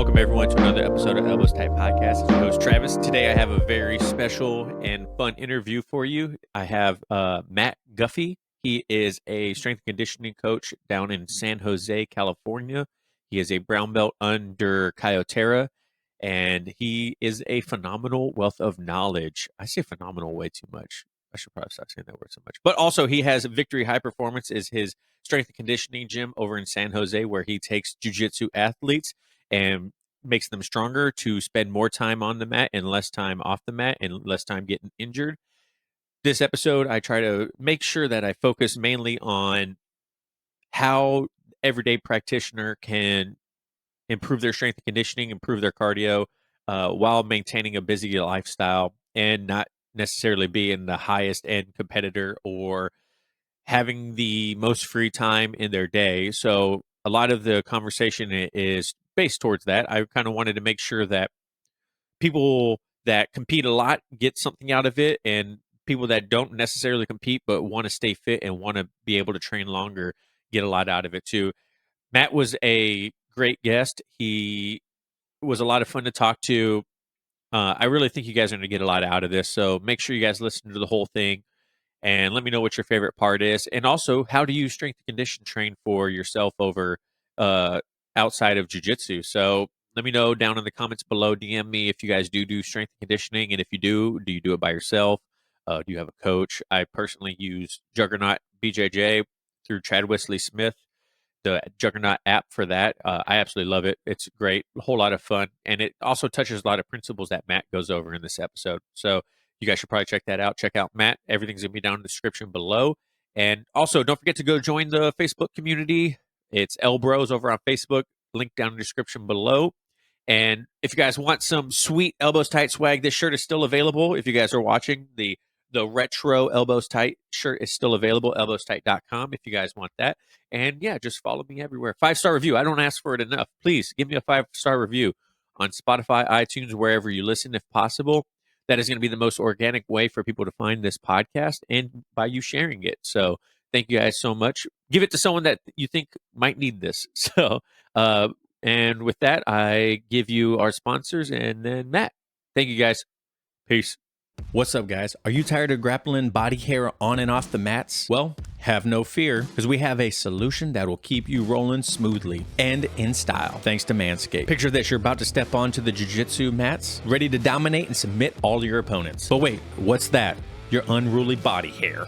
Welcome everyone to another episode of Elbows Tight Podcast. It's your host Travis. Today I have a very special and fun interview for you. I have Matt Guffey. He is a strength and conditioning coach down in San Jose, California. He is a brown belt under Kyotera, and he is a phenomenal wealth of knowledge. I say phenomenal way too much. I should probably stop saying that word so much. But also he has Victory High Performance is his strength and conditioning gym over in San Jose, where he takes jiu-jitsu athletes and makes them stronger to spend more time on the mat and less time off the mat and less time getting injured. This episode, I try to make sure that I focus mainly on how everyday practitioner can improve their strength and conditioning, improve their cardio, while maintaining a busy lifestyle and not necessarily being the highest end competitor or having the most free time in their day. So a lot of the conversation is based towards that. I kind of wanted to make sure that people that compete a lot get something out of it, and people that don't necessarily compete but want to stay fit and want to be able to train longer get a lot out of it too. Matt was a great guest. He was a lot of fun to talk to. I really think you guys are going to get a lot out of this, so make sure you guys listen to the whole thing and let me know what your favorite part is. And also, how do you strength and condition train for yourself over outside of jiu-jitsu? So let me know down in the comments below. DM me if you guys do strength and conditioning, and if you do you do it by yourself? Do you have a coach? I personally use Juggernaut BJJ through Chad Wesley Smith, the Juggernaut app for that. I absolutely love it. It's great, a whole lot of fun, and it also touches a lot of principles that Matt goes over in this episode. So you guys should probably check that out. Check out Matt. Everything's going to be down in the description below. And also, don't forget to go join the Facebook community. It's L Bros over on Facebook. Link down in the description below. And if you guys want some sweet Elbows Tight swag, this shirt is still available. If you guys are watching, the retro Elbows Tight shirt is still available, elbowstight.com if you guys want that. And yeah, just follow me everywhere. 5-star review. I don't ask for it enough. Please give me a 5-star review on Spotify, iTunes, wherever you listen, if possible. That is going to be the most organic way for people to find this podcast, and by you sharing it. So thank you guys so much. Give it to someone that you think might need this. So, and with that, I give you our sponsors and then Matt. Thank you guys. Peace. What's up, guys? Are you tired of grappling body hair on and off the mats? Well, have no fear, because we have a solution that will keep you rolling smoothly and in style, thanks to Manscaped. Picture this: you're about to step onto the jiu-jitsu mats, ready to dominate and submit all your opponents. But wait, what's that? Your unruly body hair.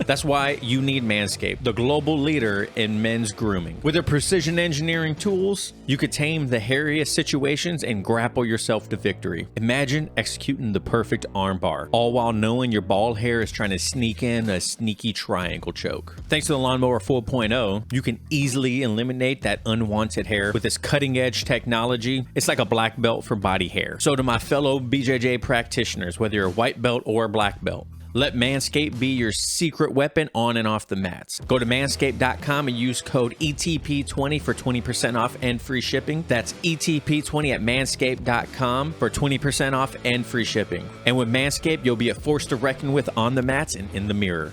That's why you need Manscaped, the global leader in men's grooming. With their precision engineering tools, you could tame the hairiest situations and grapple yourself to victory. Imagine executing the perfect armbar, all while knowing your bald hair is trying to sneak in a sneaky triangle choke. Thanks to the Lawnmower 4.0, you can easily eliminate that unwanted hair with this cutting-edge technology. It's like a black belt for body hair. So to my fellow BJJ practitioners, whether you're a white belt or a black belt, let Manscaped be your secret weapon on and off the mats. Go to manscaped.com and use code ETP20 for 20% off and free shipping. That's ETP20 at manscaped.com for 20% off and free shipping. And with Manscaped, you'll be a force to reckon with on the mats and in the mirror.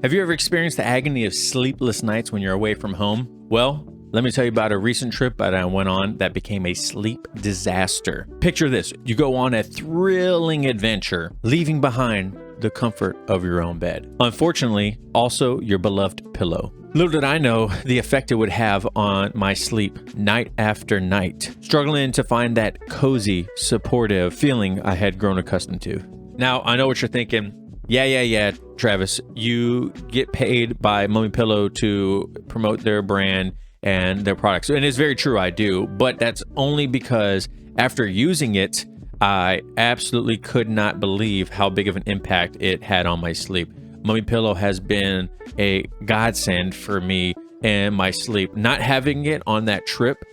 Have you ever experienced the agony of sleepless nights when you're away from home? Well, let me tell you about a recent trip that I went on that became a sleep disaster. Picture this: you go on a thrilling adventure, leaving behind the comfort of your own bed. Unfortunately, also your beloved pillow. Little did I know the effect it would have on my sleep night after night, struggling to find that cozy, supportive feeling I had grown accustomed to. Now, I know what you're thinking. Yeah, Travis, you get paid by Mummy Pillow to promote their brand and their products. And it's very true, I do, but that's only because after using it, I absolutely could not believe how big of an impact it had on my sleep. Mummy Pillow has been a godsend for me and my sleep. Not having it on that trip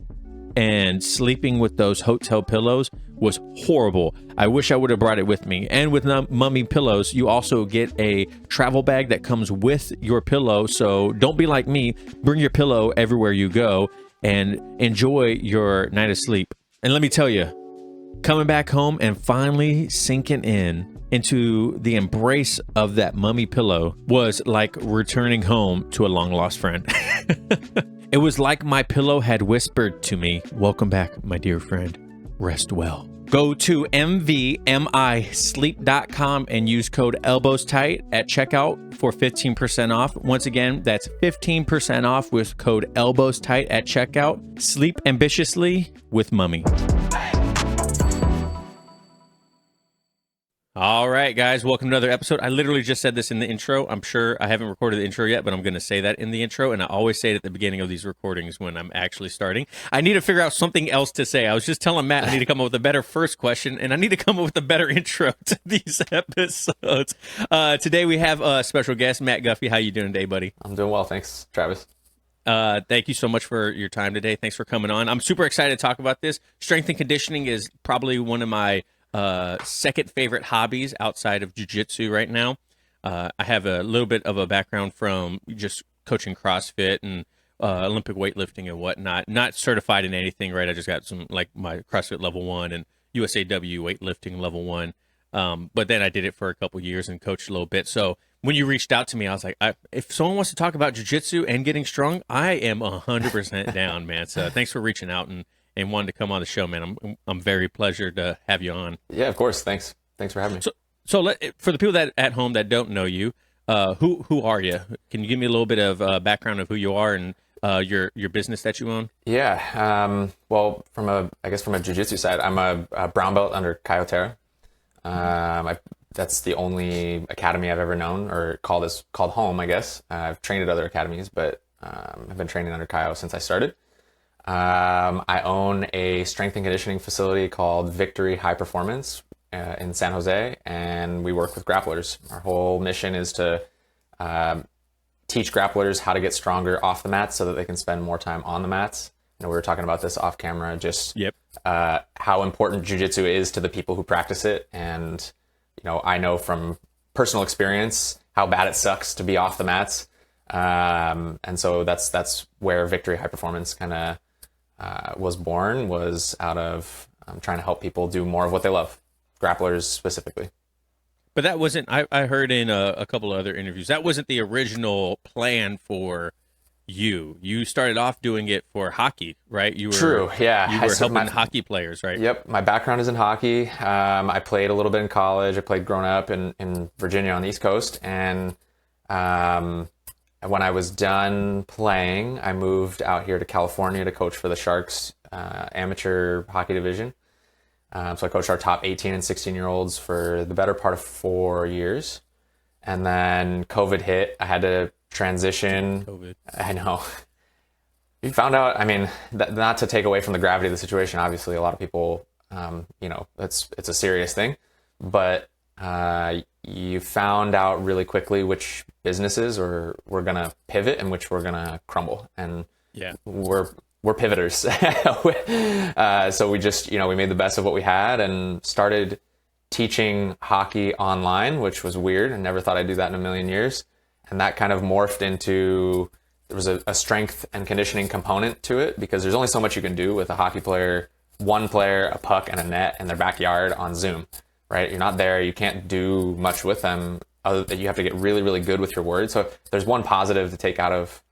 and sleeping with those hotel pillows was horrible. I wish I would have brought it with me. And with Mummy Pillows, you also get a travel bag that comes with your pillow. So don't be like me. Bring your pillow everywhere you go and enjoy your night of sleep. And let me tell you, coming back home and finally sinking into the embrace of that Mummy Pillow was like returning home to a long lost friend. It was like my pillow had whispered to me, welcome back, my dear friend. Rest well. Go to mvmisleep.com and use code ElbowsTight at checkout for 15% off. Once again, that's 15% off with code ElbowsTight at checkout. Sleep ambitiously with Mummy. All right, guys, welcome to another episode. I literally just said this in the intro. I'm sure I haven't recorded the intro yet, but I'm going to say that in the intro, and I always say it at the beginning of these recordings when I'm actually starting. I need to figure out something else to say. I was just telling Matt I need to come up with a better first question, and I need to come up with a better intro to these episodes. Today we have a special guest, Matt Guffey. How you doing today, buddy? I'm doing well, thanks, Travis. Thank you so much for your time today. Thanks for coming on. I'm super excited to talk about this. Strength and conditioning is probably one of my second favorite hobbies outside of jiu-jitsu right now. I have a little bit of a background from just coaching CrossFit and Olympic weightlifting and whatnot. Not certified in anything, right? I just got some, like, my CrossFit level 1 and USAW weightlifting level 1. But then I did it for a couple years and coached a little bit. So when you reached out to me, I was like, if someone wants to talk about jiu-jitsu and getting strong, I am 100% down, man. So thanks for reaching out and wanted to come on the show, man. I'm very pleasured to have you on. Yeah, of course. Thanks for having me. So for the people that at home that don't know you, who are you? Can you give me a little bit of background of who you are and your business that you own? Yeah. Well, from a jiu-jitsu side, I'm a brown belt under Kyotera. That's the only academy I've ever known, or called home, I guess. I've trained at other academies, but I've been training under Kyo since I started. I own a strength and conditioning facility called Victory High Performance in San Jose, and we work with grapplers. Our whole mission is to teach grapplers how to get stronger off the mats so that they can spend more time on the mats. We were talking about this off camera, just how important jiu-jitsu is to the people who practice it. And, I know from personal experience how bad it sucks to be off the mats. And so that's where Victory High Performance kind of was born, was out of trying to help people do more of what they love, grapplers specifically. But that wasn't, I heard in a couple of other interviews, that wasn't the original plan for you. You started off doing it for hockey, right? True, yeah. You were helping hockey players, right? Yep, my background is in hockey. I played a little bit in college. I played growing up in Virginia on the East Coast, and when I was done playing, I moved out here to California to coach for the Sharks amateur hockey division. So I coached our top 18 and 16-year-olds for the better part of 4 years. And then COVID hit. I had to transition. COVID. I know. You found out, not to take away from the gravity of the situation. Obviously, a lot of people, it's a serious thing. But you found out really quickly which businesses were going to pivot and which were going to crumble. And we're pivoters. So we just, we made the best of what we had and started teaching hockey online, which was weird. I never thought I'd do that in a million years. And that kind of morphed into, there was a strength and conditioning component to it, because there's only so much you can do with a hockey player, one player, a puck, and a net in their backyard on Zoom. Right? You're not there. You can't do much with them other than you have to get really, really good with your words. So if there's one positive to take out of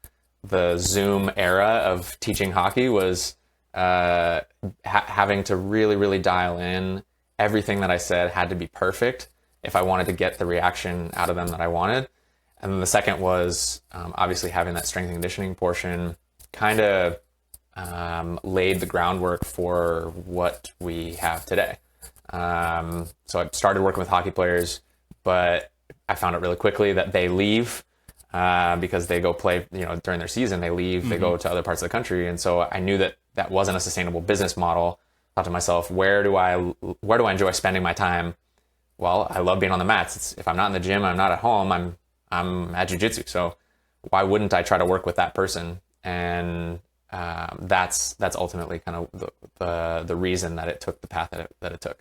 the Zoom era of teaching hockey was having to really, really dial in. Everything that I said had to be perfect if I wanted to get the reaction out of them that I wanted. And then the second was obviously having that strength and conditioning portion kind of laid the groundwork for what we have today. So I started working with hockey players, but I found out really quickly that they leave because they go play, during their season, they leave, they go to other parts of the country. And so I knew that wasn't a sustainable business model. I thought to myself, where do I enjoy spending my time? Well, I love being on the mats. If I'm not in the gym, I'm not at home, I'm at jiu-jitsu. So why wouldn't I try to work with that person? And that's ultimately kind of the reason that it took the path that it took.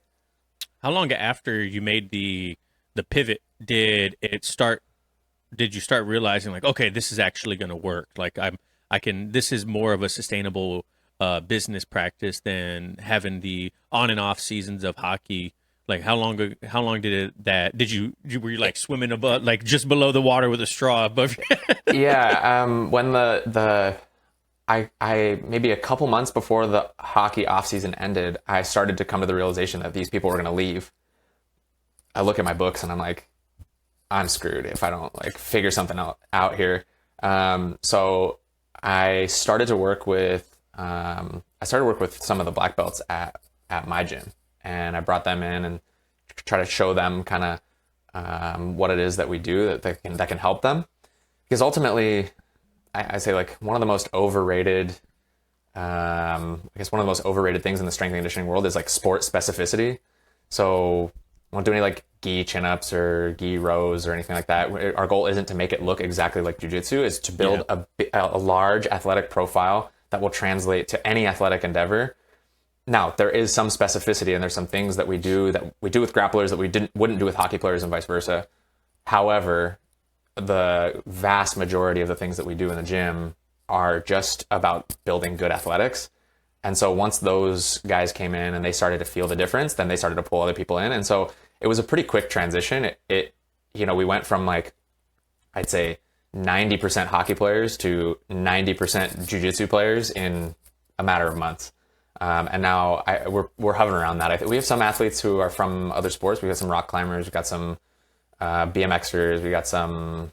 How long after you made the pivot did you start realizing, like, okay, this is actually going to work? Like this is more of a sustainable business practice than having the on and off seasons of hockey. Like how long did were you like swimming above, like just below the water with a straw above? Yeah. When the I maybe a couple months before the hockey off season ended, I started to come to the realization that these people were going to leave. I look at my books and I'm like, I'm screwed if I don't like figure something out here. So I started to work with some of the black belts at my gym, and I brought them in and try to show them kind of what it is that we do that can help them, because ultimately I say like one of the most overrated one of the most overrated things in the strength and conditioning world is like sport specificity. So we won't do any like gi chin-ups or gi rows or anything like that. Our goal isn't to make it look exactly like jiu-jitsu. It's to build a large athletic profile that will translate to any athletic endeavor. Now, there is some specificity, and there's some things that we do with grapplers that we wouldn't do with hockey players and vice versa. However, the vast majority of the things that we do in the gym are just about building good athletics. And so once those guys came in and they started to feel the difference, then they started to pull other people in. And so it was a pretty quick transition. We went from like, I'd say 90% hockey players to 90% jiu-jitsu players in a matter of months. And now we're hovering around that. We have some athletes who are from other sports. We've got some rock climbers. We've got some BMXers. We got some.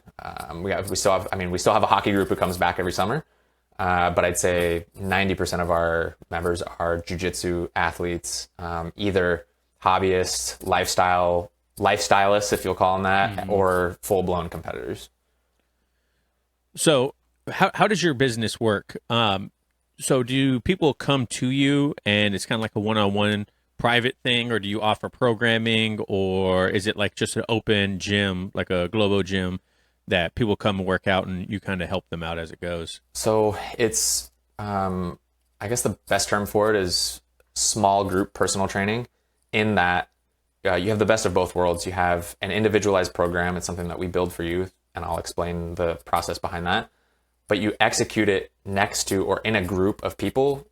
We still have a hockey group who comes back every summer. But I'd say 90% of our members are jiu-jitsu athletes, either hobbyists, lifestylists, if you'll call them that, or full-blown competitors. So how does your business work? So do people come to you and it's kind of like a one-on-one private thing, or do you offer programming, or is it like just an open gym, like a Globo gym that people come and work out and you kind of help them out as it goes? So it's, I guess the best term for it is small group personal training, in that you have the best of both worlds. You have an individualized program. It's something that we build for you, and I'll explain the process behind that. But you execute it next to or in a group of people,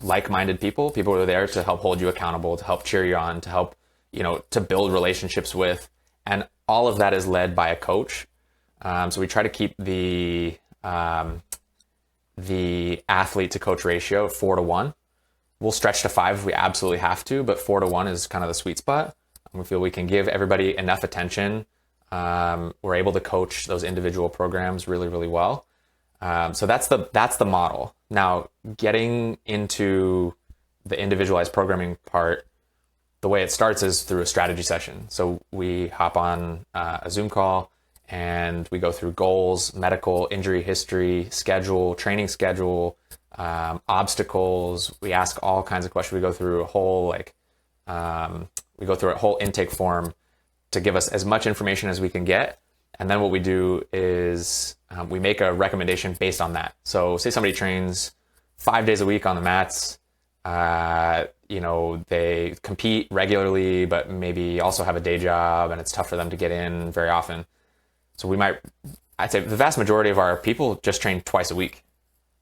like-minded people who are there to help hold you accountable, to help cheer you on, to help, to build relationships with. And all of that is led by a coach. So we try to keep the athlete to coach ratio 4-to-1. We'll stretch to 5 if we absolutely have to, but 4-to-1 is kind of the sweet spot. We feel we can give everybody enough attention. We're able to coach those individual programs really, really well. So that's the model. Now, getting into the individualized programming part, the way it starts is through a strategy session. So we hop on a Zoom call and we go through goals, medical, injury history, schedule, training schedule, obstacles. We ask all kinds of questions. We go through a whole intake form to give us as much information as we can get. And then what we do is we make a recommendation based on that. So say somebody trains 5 days a week on the mats. They compete regularly, but maybe also have a day job, and it's tough for them to get in very often. So I'd say the vast majority of our people just train twice a week,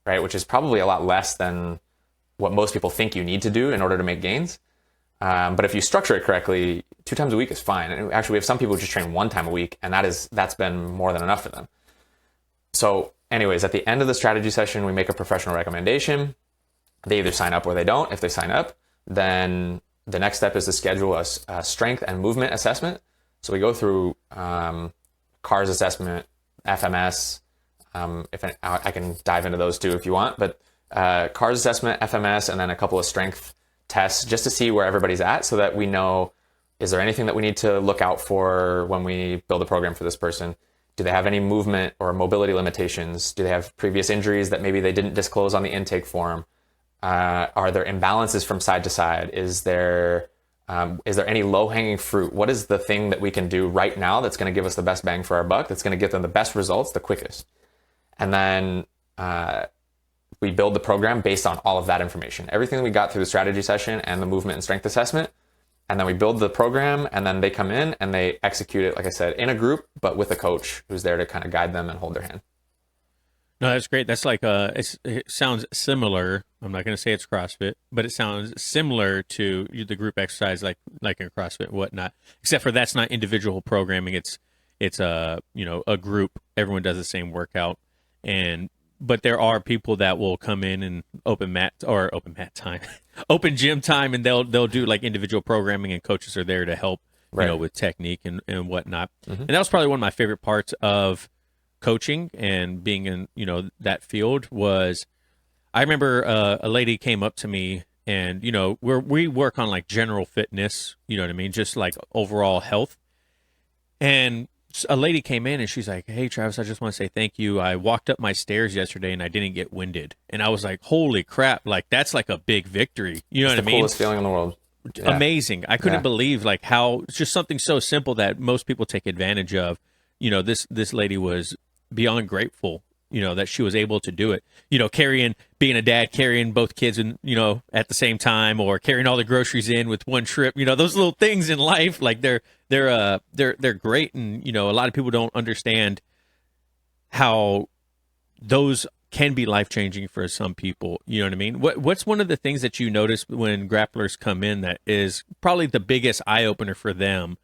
right? Which is probably a lot less than what most people think you need to do in order to make gains. But if you structure it correctly, 2 times a week is fine. And actually, we have some people who just train 1 time a week, and that's been more than enough for them. So anyways, at the end of the strategy session, we make a professional recommendation. They either sign up or they don't. If they sign up, then the next step is to schedule a strength and movement assessment. So we go through CARS assessment, FMS. I can dive into those too if you want, but CARS assessment, FMS, and then a couple of strength tests just to see where everybody's at, so that we know, is there anything that we need to look out for when we build a program for this person? Do they have any movement or mobility limitations? Do they have previous injuries that maybe they didn't disclose on the intake form? Are there imbalances from side to side? Is there any low-hanging fruit? What is the thing that we can do right now that's going to give us the best bang for our buck, that's going to get them the best results the quickest? And then we build the program based on all of that information, everything that we got through the strategy session and the movement and strength assessment. And then we build the program, and then they come in and they execute it, like I said, in a group, but with a coach who's there to kind of guide them and hold their hand. No, that's great. That's like it sounds similar. I'm not going to say it's CrossFit, but it sounds similar to the group exercise, like in CrossFit, whatnot. Except for that's not individual programming. It's a group. Everyone does the same workout, and but there are people that will come in and open mat time, open gym time, and they'll do like individual programming, and coaches are there to help, Right. with technique and whatnot. And that was probably one of my favorite parts of coaching and being in, that field was, I remember a lady came up to me, and, we work on like general fitness, you know what I mean? Just like overall health. And a lady came in and she's like, "Hey, Travis, I just want to say thank you. I walked up my stairs yesterday and I didn't get winded." And I was like, "Holy crap. Like, that's like a big victory." You know It's what I the mean? coolest feeling in the world. Yeah. Amazing. I couldn't believe like how it's just something so simple that most people take advantage of. This lady was beyond grateful, that she was able to do it. Being a dad, carrying both kids and, at the same time, or carrying all the groceries in with one trip, those little things in life, like they're great. And, a lot of people don't understand how those can be life-changing for some people. You know what I mean? What's one of the things that you notice when grapplers come in that is probably the biggest eye-opener for them,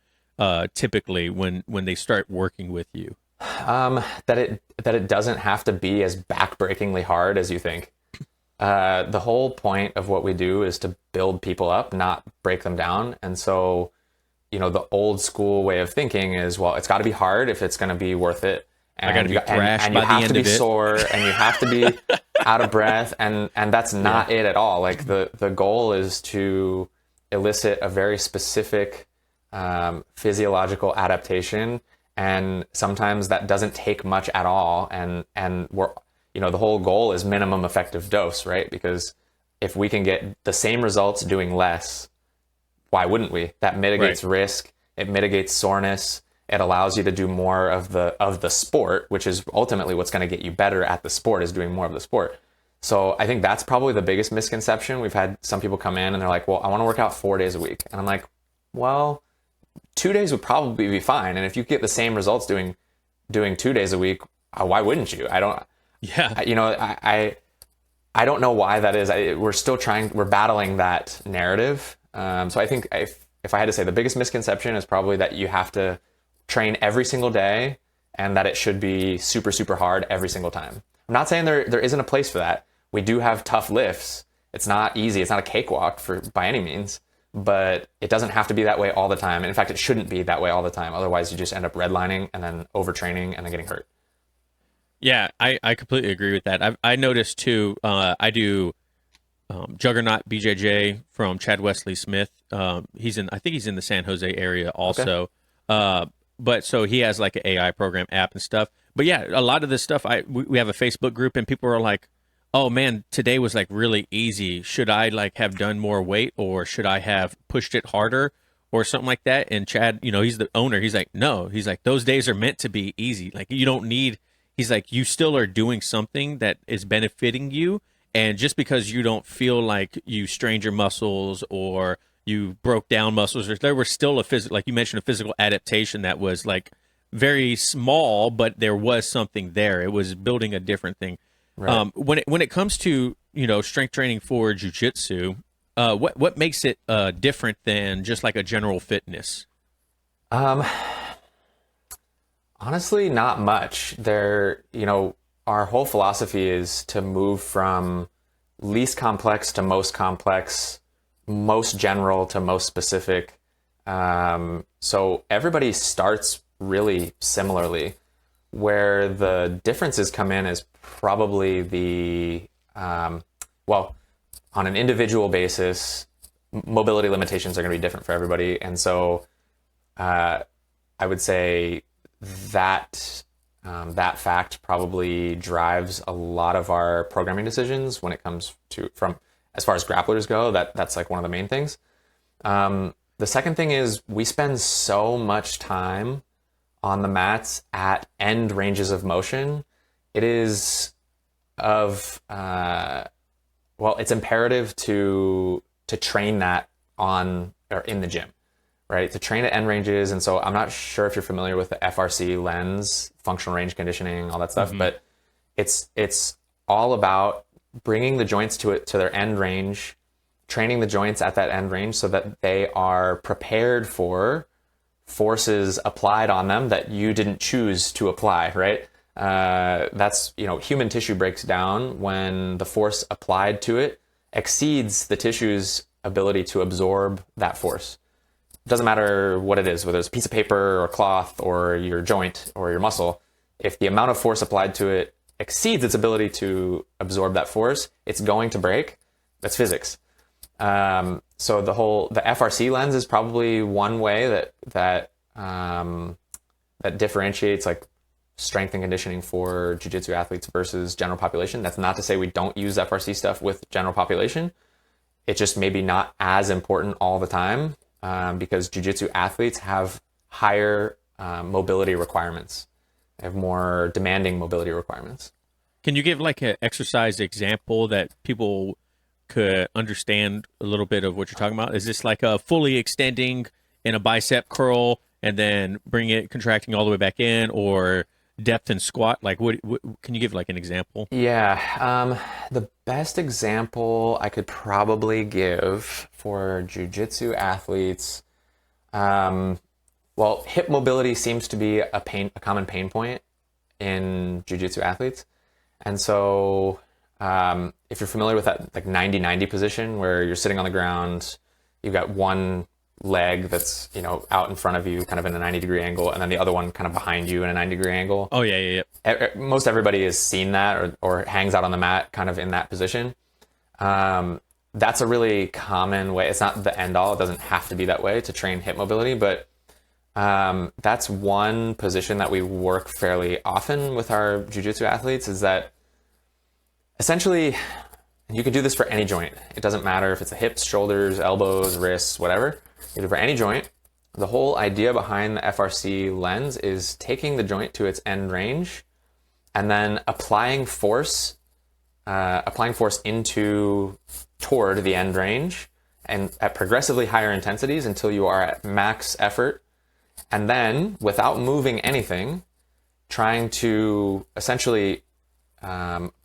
typically when they start working with you? That it doesn't have to be as backbreakingly hard as you think. The whole point of what we do is to build people up, not break them down. And so, the old school way of thinking is, well, it's got to be hard if it's going to be worth it. And I got to be thrashed and by you the have end to be of it. sore, and you have to be out of breath, and that's not it at all. Like the goal is to elicit a very specific physiological adaptation, and sometimes that doesn't take much at all. And we're, the whole goal is minimum effective dose, right? Because if we can get the same results doing less, why wouldn't we? That mitigates risk. It mitigates soreness. It allows you to do more of the sport, which is ultimately what's going to get you better at the sport, is doing more of the sport. So I think that's probably the biggest misconception. We've had some people come in and they're like, "Well, I want to work out 4 days a week." And I'm like, "Well, 2 days would probably be fine. And if you get the same results doing 2 days a week, why wouldn't you?" I don't, I don't know why that is. We're battling that narrative. So I think if I had to say, the biggest misconception is probably that you have to train every single day and that it should be super, super hard every single time. I'm not saying there isn't a place for that. We do have tough lifts. It's not easy. It's not a cakewalk by any means, but it doesn't have to be that way all the time. And in fact, it shouldn't be that way all the time. Otherwise, you just end up redlining and then overtraining and then getting hurt. Yeah, I completely agree with that. I noticed too, I do Juggernaut BJJ from Chad Wesley Smith. I think he's in the San Jose area also. Okay. But so he has like an AI program app and stuff. But yeah, a lot of this stuff, we have a Facebook group and people are like, "Oh man, today was like really easy. Should I like have done more weight, or should I have pushed it harder or something like that?" And Chad, he's the owner. He's like, "No," he's like, "Those days are meant to be easy. Like you don't need," he's like, "You still are doing something that is benefiting you. And just because you don't feel like you strained your muscles or you broke down muscles, there was still like you mentioned, a physical adaptation that was like very small, but there was something there. It was building a different thing." Right. When it comes to, strength training for jiu-jitsu, what makes it different than just like a general fitness? Honestly, not much. Our whole philosophy is to move from least complex to most complex, most general to most specific. So everybody starts really similarly. Where the differences come in is probably on an individual basis, mobility limitations are going to be different for everybody. And so I would say that fact probably drives a lot of our programming decisions when it comes to, from as far as grapplers go. That's like one of the main things. The second thing is we spend so much time on the mats at end ranges of motion. It is it's imperative to train that on or in the gym, right? To train at end ranges. And so I'm not sure if you're familiar with the FRC lens, functional range conditioning, all that stuff, but it's all about bringing the joints to their end range, training the joints at that end range so that they are prepared for forces applied on them that you didn't choose to apply, right? That's, human tissue breaks down when the force applied to it exceeds the tissue's ability to absorb that force. It doesn't matter what it is, whether it's a piece of paper or cloth or your joint or your muscle. If the amount of force applied to it exceeds its ability to absorb that force, it's going to break. That's physics. So the FRC lens is probably one way that differentiates like strength and conditioning for jiu-jitsu athletes versus general population. That's not to say we don't use FRC stuff with general population. It's just maybe not as important all the time, because jiu-jitsu athletes have higher mobility requirements. They have more demanding mobility requirements. Can you give like an exercise example that people could understand a little bit of what you're talking about? Is this like a fully extending in a bicep curl and then bring it contracting all the way back in, or depth and squat? Like what can you give like an example? Yeah. The best example I could probably give for jiu-jitsu athletes, well, hip mobility seems to be a common pain point in jiu-jitsu athletes. And so if you're familiar with that like 90-90 position where you're sitting on the ground, you've got one leg that's, out in front of you kind of in a 90-degree angle, and then the other one kind of behind you in a 90-degree angle. Oh, yeah. Most everybody has seen that or hangs out on the mat kind of in that position. That's a really common way. It's not the end all. It doesn't have to be that way to train hip mobility, but that's one position that we work fairly often with our jiu-jitsu athletes, is that essentially you can do this for any joint. It doesn't matter if it's the hips, shoulders, elbows, wrists, whatever. You do it for any joint. The whole idea behind the FRC lens is taking the joint to its end range and then applying force toward the end range and at progressively higher intensities until you are at max effort. And then, without moving anything, trying to essentially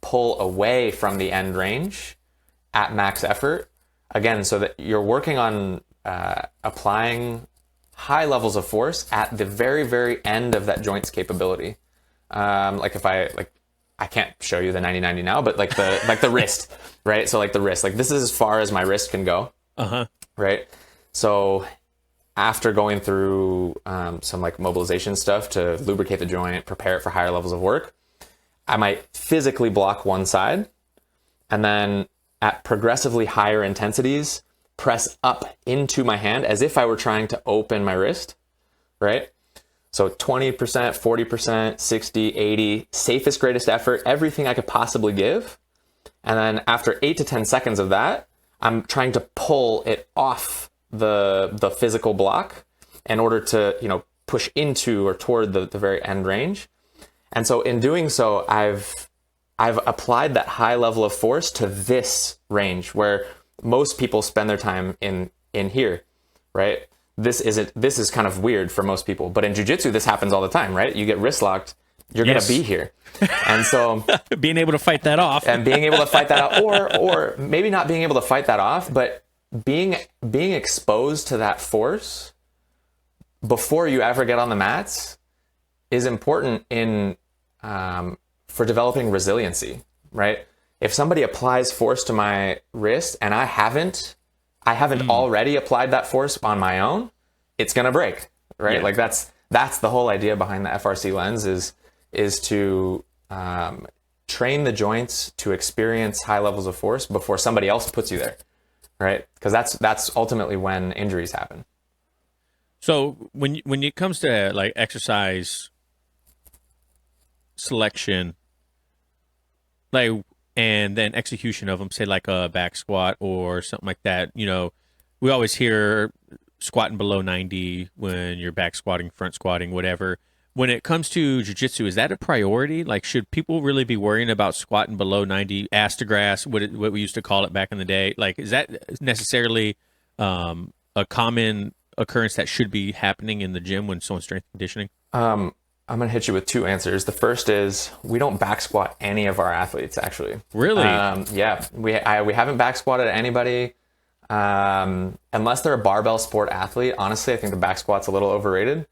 pull away from the end range at max effort. Again, so that you're working on applying high levels of force at the very, very end of that joint's capability. I can't show you the 90-90 now, but like the wrist, right? So like the wrist, like this is as far as my wrist can go. Right? So after going through some like mobilization stuff to lubricate the joint, prepare it for higher levels of work, I might physically block one side and then at progressively higher intensities, press up into my hand as if I were trying to open my wrist, right? So 20%, 40%, 60, 80, safest, greatest effort, everything I could possibly give. And then after 8 to 10 seconds of that, I'm trying to pull it off the physical block in order to, push into or toward the very end range. And so in doing so, I've applied that high level of force to this range where most people spend their time in here, right? This is kind of weird for most people, but in jiu-jitsu, this happens all the time, right? You get wrist locked, you're going to be here. And so being able to fight that off and being able to fight that off, or maybe not being able to fight that off, but being exposed to that force before you ever get on the mats is important for developing resiliency, right? If somebody applies force to my wrist and I haven't already applied that force on my own, it's going to break, right? Yeah. Like that's the whole idea behind the FRC lens is to train the joints to experience high levels of force before somebody else puts you there, right? Because that's ultimately when injuries happen. So when it comes to like exercise selection, like, and then execution of them, say like a back squat or something like that, we always hear squatting below 90 when you're back squatting, front squatting, whatever. When it comes to jiu-jitsu, is that a priority? Like, should people really be worrying about squatting below 90, ass to grass, what we used to call it back in the day? Like, is that necessarily a common occurrence that should be happening in the gym when someone's strength conditioning? I'm going to hit you with two answers. The first is we don't back squat any of our athletes, actually. Really? Yeah. We haven't back squatted anybody unless they're a barbell sport athlete. Honestly, I think the back squat's a little overrated.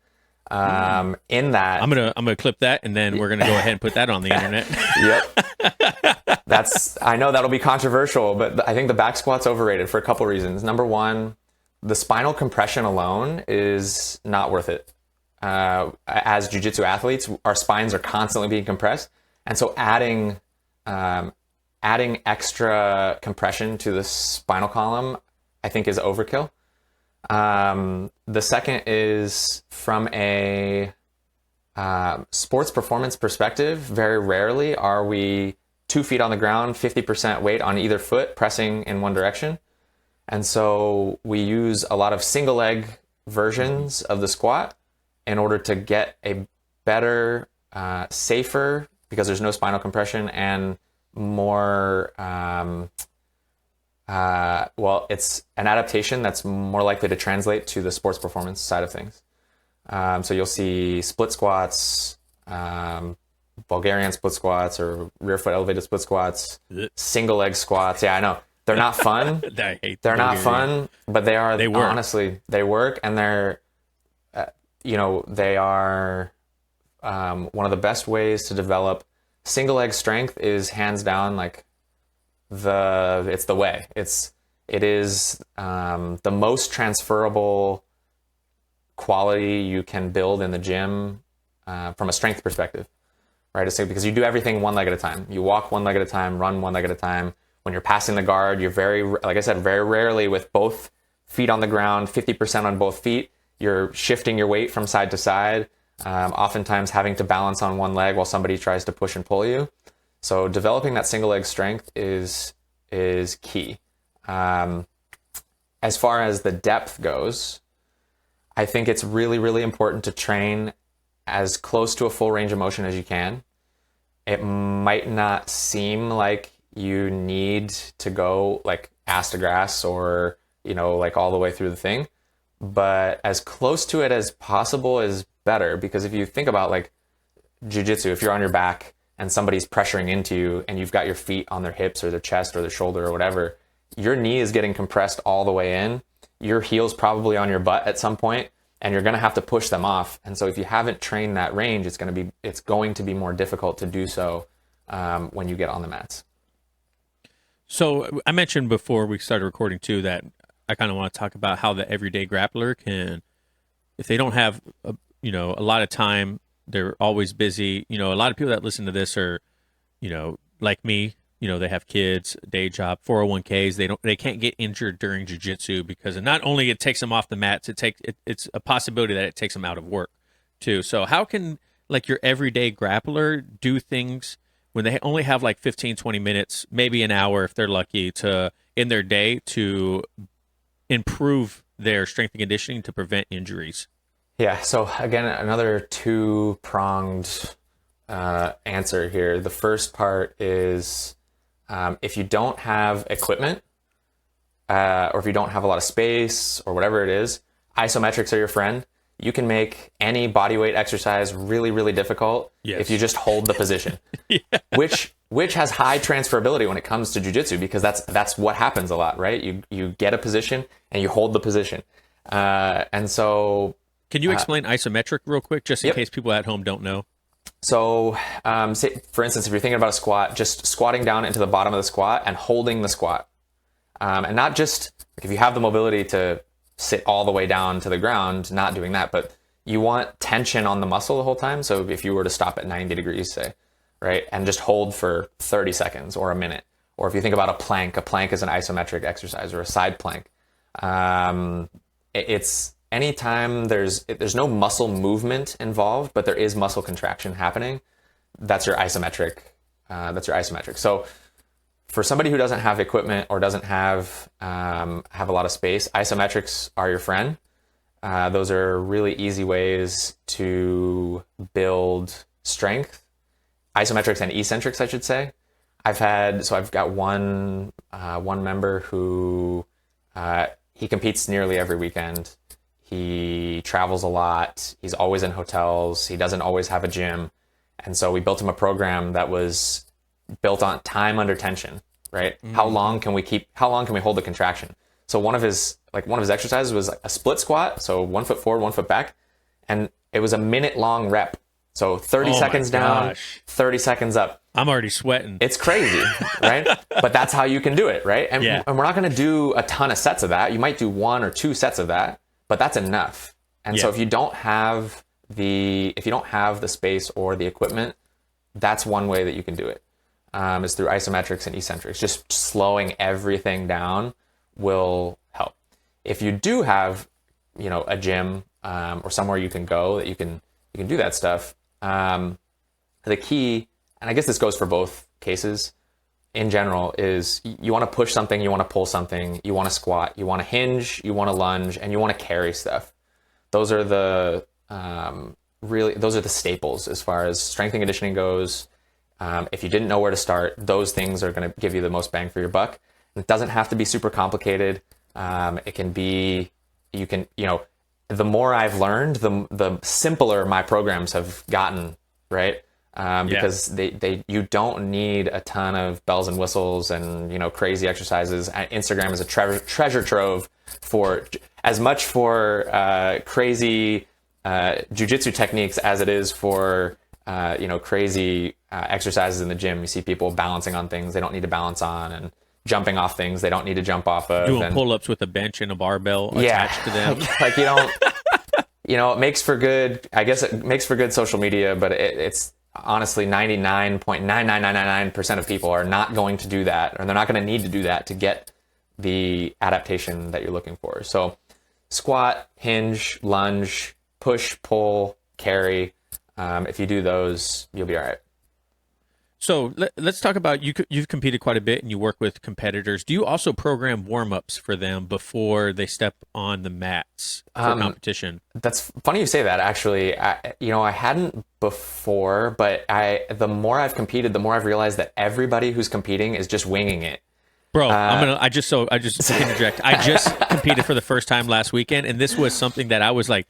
In that, I'm gonna clip that, and then we're gonna go ahead and put that on the internet. Yep. I know that'll be controversial, but I think the back squat's overrated for a couple reasons. Number one, the spinal compression alone is not worth it. As jiu-jitsu athletes, our spines are constantly being compressed. And so adding extra compression to the spinal column, I think, is overkill. The second is from a sports performance perspective. Very rarely are we 2 feet on the ground, 50% weight on either foot, pressing in one direction. And so we use a lot of single leg versions of the squat in order to get a better, safer, because there's no spinal compression, and more, it's an adaptation that's more likely to translate to the sports performance side of things. So you'll see split squats, Bulgarian split squats, or rear foot elevated split squats, single leg squats. Yeah, I know. They're not fun. They're not fun, but they are. They work. Honestly, they work, and they're, they are one of the best ways to develop single leg strength. Is hands down like it's the way. It is the most transferable quality you can build in the gym from a strength perspective, right? It's because you do everything one leg at a time. You walk one leg at a time, run one leg at a time. When you're passing the guard, you're like I said, very rarely with both feet on the ground, 50% on both feet. You're shifting your weight from side to side, oftentimes having to balance on one leg while somebody tries to push and pull you. So developing that single leg strength is key. As far as the depth goes, I think it's really, really important to train as close to a full range of motion as you can. It might not seem like you need to go like ass to grass or, like all the way through the thing, but as close to it as possible is better. Because if you think about like jiu-jitsu, if you're on your back and somebody's pressuring into you and you've got your feet on their hips or their chest or their shoulder or whatever, your knee is getting compressed all the way in. Your heel's probably on your butt at some point, and you're going to have to push them off. And so if you haven't trained that range, it's going to be more difficult to do so when you get on the mats. So I mentioned before we started recording too that I kind of want to talk about how the everyday grappler can, if they don't have a lot of time, they're always busy. A lot of people that listen to this are, like me. They have kids, day job, 401ks. They can't get injured during jiu-jitsu because not only it takes them off the mats, it's a possibility that it takes them out of work too. So how can like your everyday grappler do things when they only have like 15, 20 minutes, maybe an hour if they're lucky, in their day to improve their strength and conditioning to prevent injuries? Yeah, so again, another two-pronged answer here. The first part is if you don't have equipment or if you don't have a lot of space or whatever it is, isometrics are your friend. You can make any bodyweight exercise really, really difficult if you just hold the position, which has high transferability when it comes to jiu-jitsu, because that's what happens a lot, right? You get a position and you hold the position. And so... Can you explain isometric real quick, just in case people at home don't know? So, say, for instance, if you're thinking about a squat, just squatting down into the bottom of the squat and holding the squat. And not just, if you have the mobility to sit all the way down to the ground, not doing that, but you want tension on the muscle the whole time. So if you were to stop at 90 degrees, say, right, and just hold for 30 seconds or a minute. Or if you think about a plank is an isometric exercise, or a side plank. It's anytime there's no muscle movement involved, but there is muscle contraction happening, that's your isometric. So for somebody who doesn't have equipment or doesn't have a lot of space, isometrics are your friend. Those are really easy ways to build strength. Isometrics and eccentrics, I should say. I've got one member who he competes nearly every weekend. He travels a lot. He's always in hotels. He doesn't always have a gym. And so we built him a program that was built on time under tension, right? Mm-hmm. How long can we hold the contraction? So one of his exercises was a split squat. So 1 foot forward, 1 foot back. And It was a minute long rep. So 30 seconds down, 30 seconds up. I'm already sweating. It's crazy, right? But that's how you can do it, right? And we're not going to do a ton of sets of that. You might do 1 or 2 sets of that, but that's enough. And so if you don't have the space or the equipment, that's one way that you can do it. Is through isometrics and eccentrics. Just slowing everything down will help. If you do have, a gym or somewhere you can go that you can do that stuff. The key, and I guess this goes for both cases in general, is you want to push something, you want to pull something, you want to squat, you want to hinge, you want to lunge, and you want to carry stuff. Those are the those are the staples as far as strength and conditioning goes. If you didn't know where to start, those things are going to give you the most bang for your buck. It doesn't have to be super complicated. It can be, the more I've learned, the simpler my programs have gotten, right? Because you don't need a ton of bells and whistles and, crazy exercises. Instagram is a treasure trove for as much for crazy jiu-jitsu techniques as it is for crazy exercises in the gym. You see people balancing on things they don't need to balance on, and jumping off things they don't need to jump off of. Doing pull-ups with a bench and a barbell attached to them. Like you don't, it makes for good, I guess it makes for good social media, but it's honestly 99.99999% of people are not going to do that, or they're not going to need to do that to get the adaptation that you're looking for. So squat, hinge, lunge, push, pull, carry. If you do those, you'll be all right. So let's talk about, you've competed quite a bit and you work with competitors. Do you also program warm-ups for them before they step on the mats for competition? That's funny you say that, actually. I hadn't before, but the more I've competed, the more I've realized that everybody who's competing is just winging it. Bro, I just interject. I just competed for the first time last weekend, and this was something that I was like,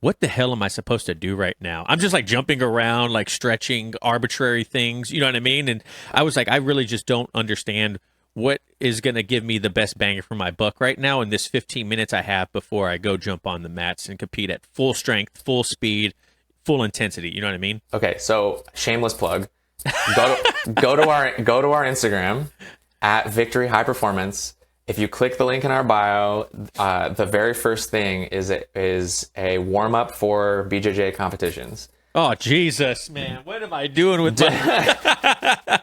what the hell am I supposed to do right now? I'm just like jumping around, like stretching arbitrary things. You know what I mean? And I was like, I really just don't understand what is going to give me the best bang for my buck right now in this 15 minutes I have before I go jump on the mats and compete at full strength, full speed, full intensity. You know what I mean? Okay, so shameless plug. Go to our Instagram at Victory High Performance. If you click the link in our bio, the very first thing is a warm-up for BJJ competitions. Oh, Jesus, man. What am I doing with my...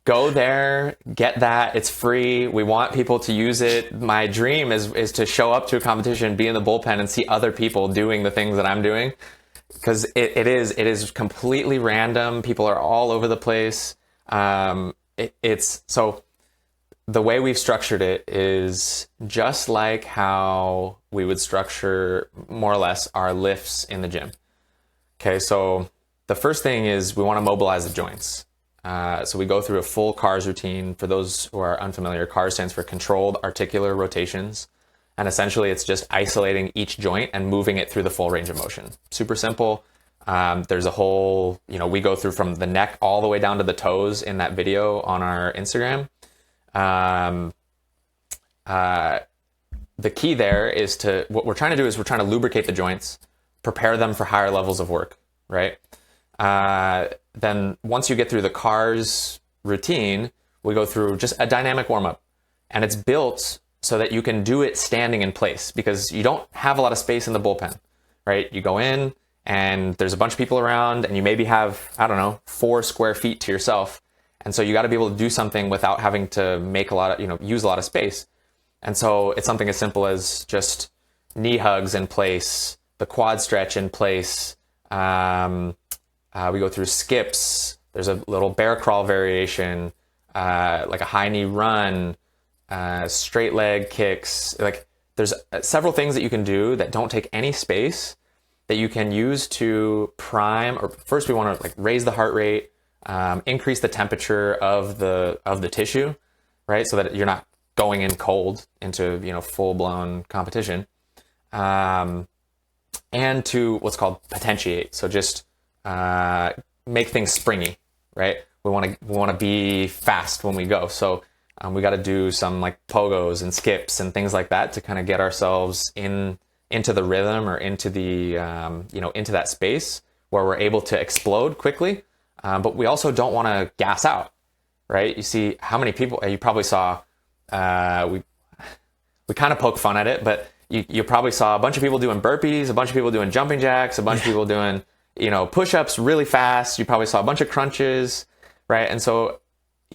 Go there, get that. It's free. We want people to use it. My dream is to show up to a competition, be in the bullpen, and see other people doing the things that I'm doing. Because it is completely random. People are all over the place. So the way we've structured it is just like how we would structure more or less our lifts in the gym. Okay, so the first thing is we want to mobilize the joints. So we go through a full CARS routine. For those who are unfamiliar, CARS stands for controlled articular rotations. And essentially it's just isolating each joint and moving it through the full range of motion. Super simple. There's a whole, we go through from the neck all the way down to the toes in that video on our Instagram. The key there is what we're trying to do is we're trying to lubricate the joints, prepare them for higher levels of work, right? Then once you get through the CARS routine, we go through just a dynamic warm-up, and it's built so that you can do it standing in place, because you don't have a lot of space in the bullpen, right? You go in and there's a bunch of people around and you maybe have, 4 square feet to yourself. And so you got to be able to do something without having to make a lot of, use a lot of space. And so it's something as simple as just knee hugs in place, the quad stretch in place. We go through skips. There's a little bear crawl variation, like a high knee run, straight leg kicks. Like there's several things that you can do that don't take any space that you can use to prime. Or first we want to raise the heart rate, increase the temperature of the tissue, right? So that you're not going in cold into, full blown competition, and to what's called potentiate. So just, make things springy, right? We want to be fast when we go. So, we got to do some pogos and skips and things like that to kind of get ourselves in into the rhythm or into the, into that space where we're able to explode quickly. But we also don't want to gas out, right? You see how many people, you probably saw, we kind of poke fun at it, but you probably saw a bunch of people doing burpees, a bunch of people doing jumping jacks, a bunch of people doing, push-ups really fast. You probably saw a bunch of crunches, right? And so,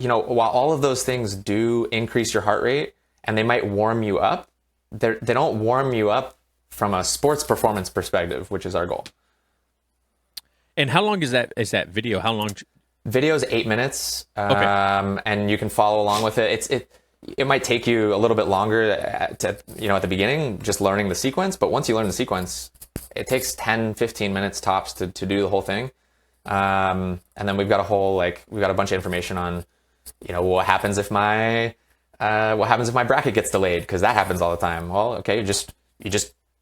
while all of those things do increase your heart rate and they might warm you up, they don't warm you up from a sports performance perspective, which is our goal. And how long is that video? How long? Video is 8 minutes, Okay. and you can follow along with it. It might take you a little bit longer at the beginning, just learning the sequence. But once you learn the sequence, it takes 10, 15 minutes tops to do the whole thing. And then we've got a bunch of information on, what happens if my bracket gets delayed, because that happens all the time. Well, okay, you just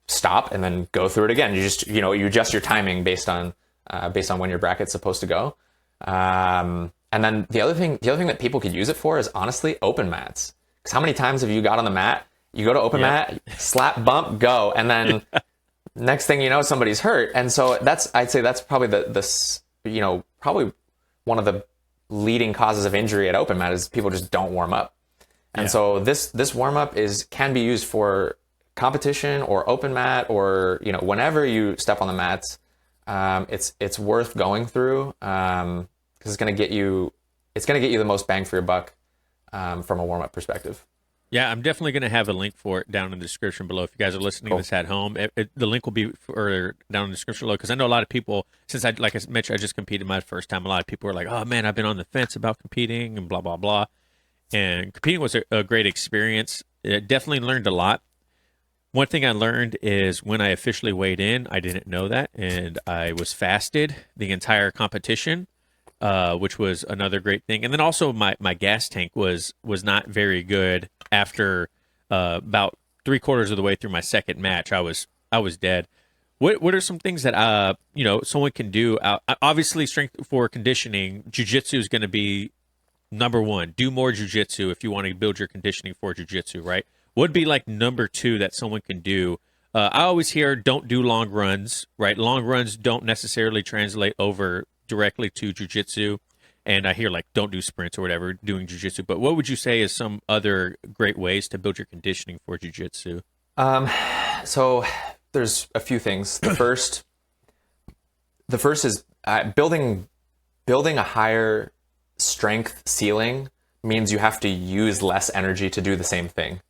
stop and then go through it again. You just, you adjust your timing based on when your bracket's supposed to go. And then the other thing that people could use it for is honestly open mats. Because how many times have you got on the mat, you go to open mat, slap, bump, go, and then next thing you know, somebody's hurt. And so I'd say that's probably probably one of the leading causes of injury at open mat is people just don't warm up. And so this warm up can be used for competition or open mat or, whenever you step on the mats, it's worth going through, because it's going to get you the most bang for your buck, from a warm up perspective. Yeah, I'm definitely going to have a link for it down in the description below. If you guys are listening to this at home, the link will be down in the description below, because I know a lot of people, since like I mentioned, I just competed my first time, a lot of people were like, oh man, I've been on the fence about competing and blah, blah, blah. And competing was a great experience. It definitely learned a lot. One thing I learned is when I officially weighed in, I didn't know that, and I was fasted the entire competition, which was another great thing. And then also my gas tank was not very good after about 3/4 of the way through my second match. I was dead. What are some things that someone can do? Obviously, strength for conditioning, jiu-jitsu is going to be number one. Do more jiu-jitsu if you want to build your conditioning for jiu-jitsu, right? Would be like number two that someone can do. I always hear don't do long runs, right? Long runs don't necessarily translate over directly to jiu-jitsu. And I hear like don't do sprints or whatever doing jiu-jitsu. But what would you say is some other great ways to build your conditioning for jiu-jitsu? So there's a few things. The first is building a higher strength ceiling means you have to use less energy to do the same thing,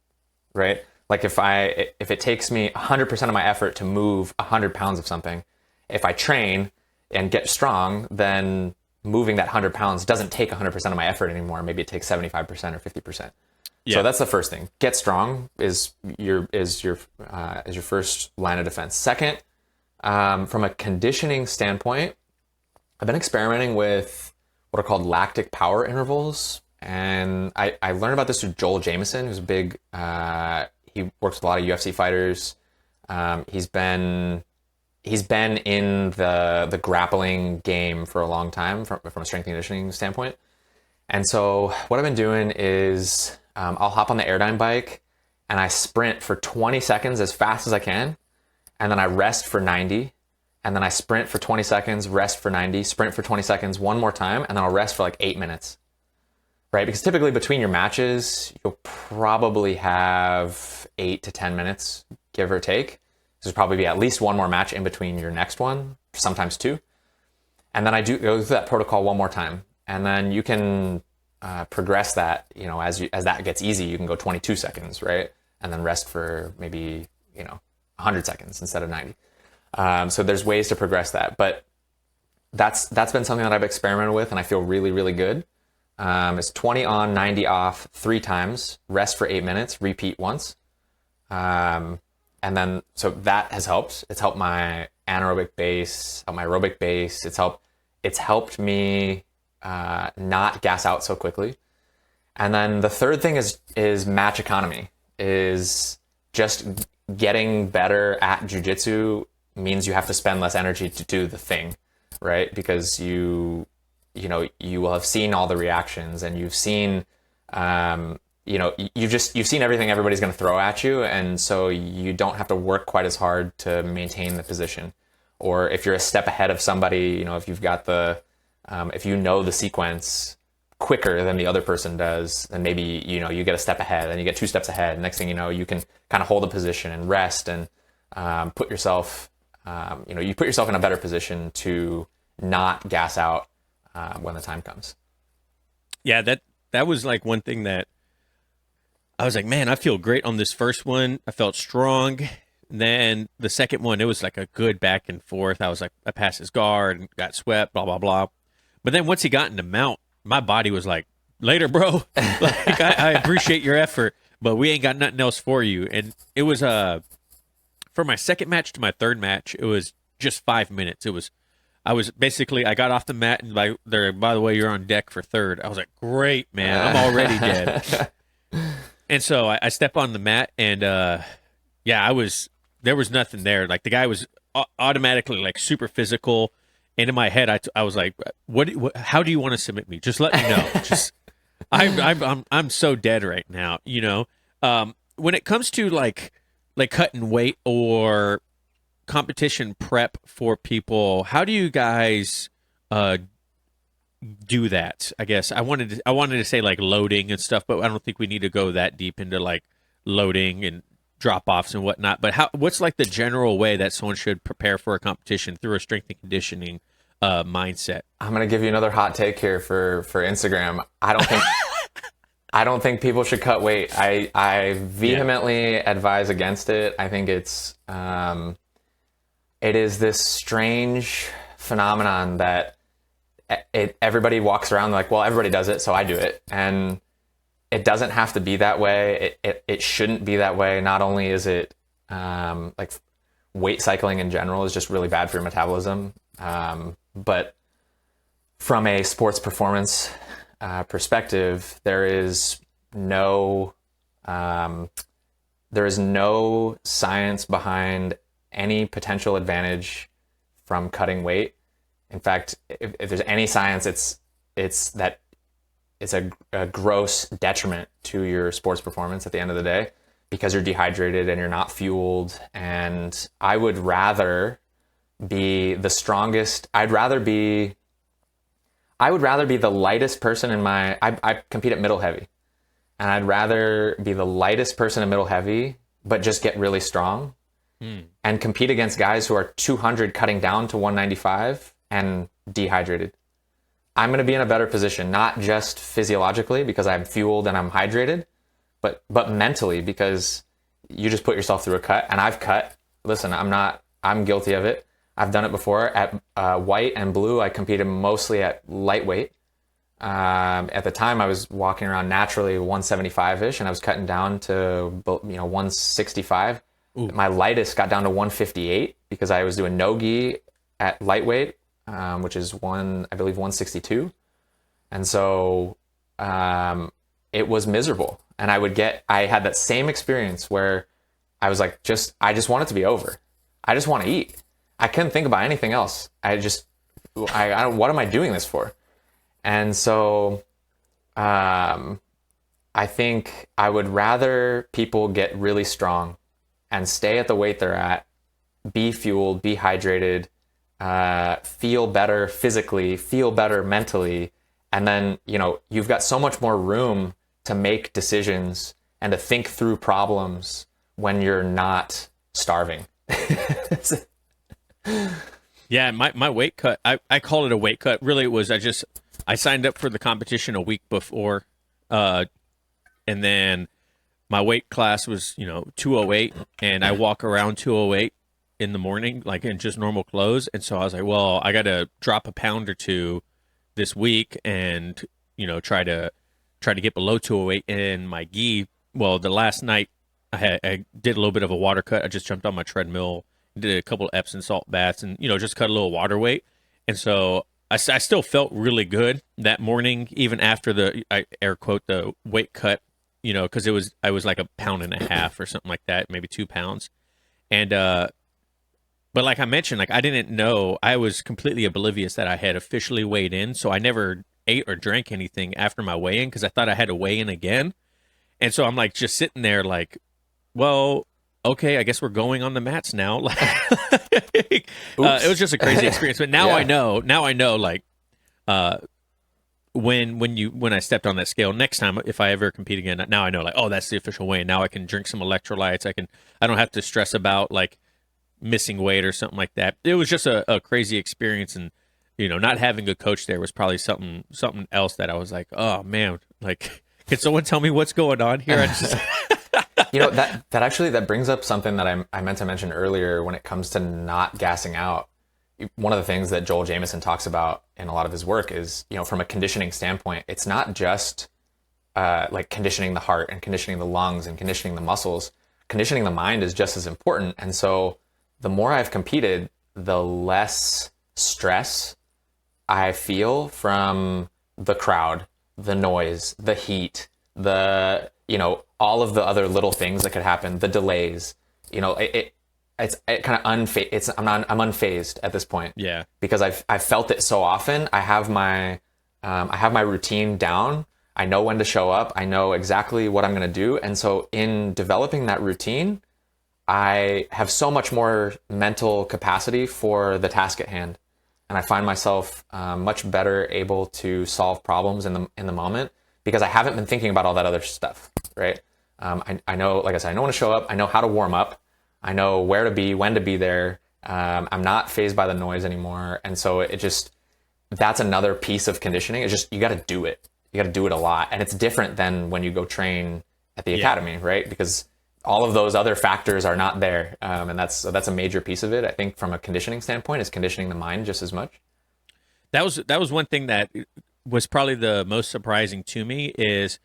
right? Like if it takes me 100% of my effort to move 100 pounds of something, if I train and get strong, then moving that 100 pounds doesn't take 100% of my effort anymore. Maybe it takes 75% or 50%. Yeah. So that's the first thing. Get strong is your first line of defense. Second, from a conditioning standpoint, I've been experimenting with what are called lactic power intervals. And I learned about this through Joel Jameson, who's a big, he works with a lot of UFC fighters. He's been in the grappling game for a long time from a strength and conditioning standpoint. And so what I've been doing is I'll hop on the Airdyne bike and I sprint for 20 seconds as fast as I can. And then I rest for 90. And then I sprint for 20 seconds, rest for 90, sprint for 20 seconds one more time. And then I'll rest for like 8 minutes. Right? Because typically between your matches, you'll probably have 8 to 10 minutes, give or take. There's probably be at least one more match in between your next one, sometimes two. And then I do go through that protocol one more time. And then you can progress that, as that gets easy, you can go 22 seconds, right? And then rest for maybe, 100 seconds instead of 90. So there's ways to progress that. But that's been something that I've experimented with and I feel really, really good. It's 20 on, 90 off 3 times, rest for 8 minutes, repeat once. And then, so that has helped. It's helped my anaerobic base, helped my aerobic base. It's helped me not gas out so quickly. And then the third thing is match economy, is just getting better at jiu-jitsu means you have to spend less energy to do the thing, right? Because you will have seen all the reactions and you've seen, you've seen everything everybody's going to throw at you, and so you don't have to work quite as hard to maintain the position. Or if you're a step ahead of somebody, if you've got if you know the sequence quicker than the other person does, then maybe you get a step ahead, and you get 2 steps ahead. Next thing you know, you can kind of hold a position and rest and put yourself, you put yourself in a better position to not gas out when the time comes. Yeah, that was like one thing that I was like, man, I feel great on this first one. I felt strong. Then the second one, it was like a good back and forth. I was like, I passed his guard and got swept, blah, blah, blah. But then once he got into mount, my body was like, later, bro. Like, I appreciate your effort, but we ain't got nothing else for you. And it was for my second match to my third match, it was just 5 minutes. I got off the mat and by the way, you're on deck for third. I was like, great, man. I'm already dead. And so I step on the mat and there was nothing there. Like the guy was automatically like super physical. And in my head, I was like, how do you want to submit me? Just let me know. Just, I'm so dead right now. When it comes to like cutting weight or competition prep for people, how do you guys do that? I guess I wanted to say like loading and stuff, but I don't think we need to go that deep into like loading and drop-offs and whatnot. But what's like the general way that someone should prepare for a competition through a strength and conditioning mindset? I'm gonna give you another hot take here for Instagram. I don't think people should cut weight. I vehemently advise against it. I think it is this strange phenomenon that everybody walks around like, well, everybody does it, so I do it. And it doesn't have to be that way. It shouldn't be that way. Not only is it like weight cycling in general is just really bad for your metabolism, but from a sports performance perspective, there is no science behind any potential advantage from cutting weight. In fact, if there's any science, it's that it's a gross detriment to your sports performance at the end of the day, because you're dehydrated and you're not fueled. And I would rather be the strongest. I would rather be the lightest person I compete at middle heavy, and I'd rather be the lightest person in middle heavy, but just get really strong and compete against guys who are 200 cutting down to 195 and dehydrated. I'm going to be in a better position, not just physiologically because I'm fueled and I'm hydrated, but mentally, because you just put yourself through a cut. And I've cut. Listen, I'm guilty of it. I've done it before at white and blue. I competed mostly at lightweight. At the time, I was walking around naturally 175-ish, and I was cutting down to 165. Ooh. My lightest got down to 158 because I was doing no gi at lightweight, which is I believe 162. And so it was miserable. And I had that same experience where I was like, I just want it to be over. I just want to eat. I couldn't think about anything else. I what am I doing this for? And so I think I would rather people get really strong and stay at the weight they're at, be fueled, be hydrated, feel better physically, feel better mentally. And then, you've got so much more room to make decisions and to think through problems when you're not starving. Yeah, my weight cut, I call it a weight cut. Really, it was I signed up for the competition a week before, and then my weight class was 208, and I walk around 208 in the morning, like in just normal clothes. And so I was like, well, I got to drop a pound or two this week, and try to get below 208 in my gi. Well, the last night I did a little bit of a water cut. I just jumped on my treadmill, did a couple of Epsom salt baths, and just cut a little water weight. And so I still felt really good that morning, even after I air quote the weight cut, because I was like 1.5 pounds or something like that, maybe 2 pounds. And but like I mentioned, like I didn't know, I was completely oblivious that I had officially weighed in, so I never ate or drank anything after my weigh-in because I thought I had to weigh in again. And so I'm like just sitting there like, well, okay, I guess we're going on the mats now. Like, it was just a crazy experience. But now now I know like, when I stepped on that scale next time, if I ever compete again, now I know like, oh, that's the official weigh. Now I can drink some electrolytes. I don't have to stress about like missing weight or something like that. It was just a crazy experience. And, not having a coach there was probably something else that I was like, oh man, like, can someone tell me what's going on here? I just... that brings up something that I meant to mention earlier when it comes to not gassing out. One of the things that Joel Jamieson talks about in a lot of his work is, from a conditioning standpoint, it's not just like conditioning the heart and conditioning the lungs and conditioning the muscles. Conditioning the mind is just as important. And so the more I've competed, the less stress I feel from the crowd, the noise, the heat, all of the other little things that could happen, the delays. It's kind of I'm unfazed at this point. Yeah. Because I've felt it so often. I have my routine down. I know when to show up. I know exactly what I'm going to do. And so in developing that routine, I have so much more mental capacity for the task at hand. And I find myself much better able to solve problems in the moment because I haven't been thinking about all that other stuff, right? I know, like I said, I know when to show up. I know how to warm up. I know where to be, when to be there. I'm not fazed by the noise anymore. And so that's another piece of conditioning. It's just, you got to do it. You got to do it a lot. And it's different than when you go train at the academy, right? Because all of those other factors are not there. And that's a major piece of it. I think from a conditioning standpoint, is conditioning the mind just as much. That was one thing that was probably the most surprising to me is,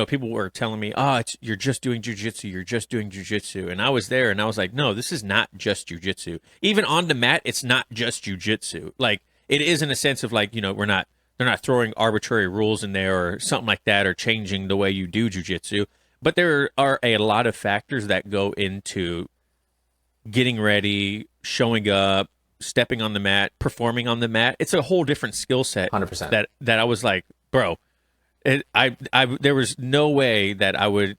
people were telling me, oh, you're just doing jiu-jitsu. You're just doing jiu-jitsu. And I was there and I was like, no, this is not just jiu-jitsu. Even on the mat, it's not just jiu-jitsu. Like it is in a sense of like, they're not throwing arbitrary rules in there or something like that or changing the way you do jiu-jitsu. But there are a lot of factors that go into getting ready, showing up, stepping on the mat, performing on the mat. It's a whole different skill set. 100%. That I was like, bro, there was no way that I would.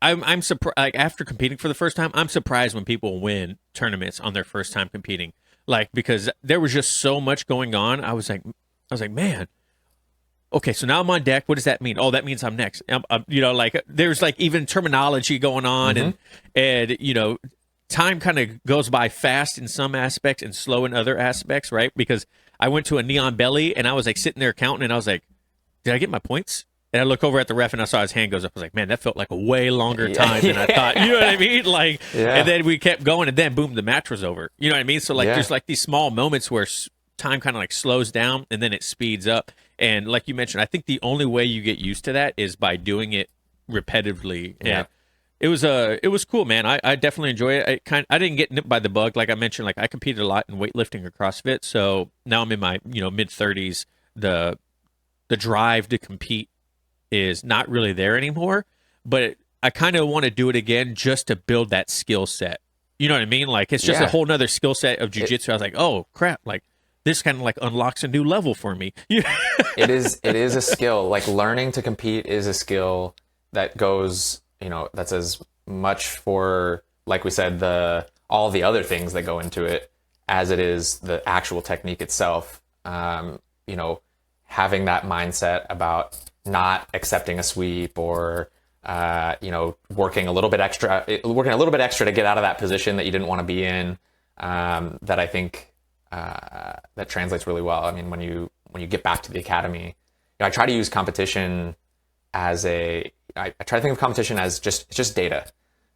I'm surprised. Like after competing for the first time, I'm surprised when people win tournaments on their first time competing. Like because there was just so much going on. I was like, man. Okay, so now I'm on deck. What does that mean? Oh, that means I'm next. Like there's like even terminology going on, and time kind of goes by fast in some aspects and slow in other aspects, right? Because I went to a neon belly and I was like sitting there counting, and I was like, did I get my points? And I look over at the ref and I saw his hand goes up. I was like, man, that felt like a way longer time than I thought. You know what I mean? Like, and then we kept going, and then boom, the match was over. You know what I mean? So like, there's like these small moments where time kind of like slows down and then it speeds up. And like you mentioned, I think the only way you get used to that is by doing it repetitively. And it was cool, man. I definitely enjoy it. I didn't get nipped by the bug. Like I mentioned, like I competed a lot in weightlifting or CrossFit. So now I'm in my, mid 30s. The drive to compete is not really there anymore, but I kind of want to do it again just to build that skill set. You know what I mean? Like it's just a whole nother skill set of jiu-jitsu. I was like, oh crap, like this kind of like unlocks a new level for me. It is a skill. Like learning to compete is a skill that goes, that's as much for, like we said, all the other things that go into it as it is the actual technique itself. Having that mindset about not accepting a sweep or, working a little bit extra to get out of that position that you didn't want to be in. That I think that translates really well. I mean, when you get back to the academy, I try to use competition I try to think of competition as just data,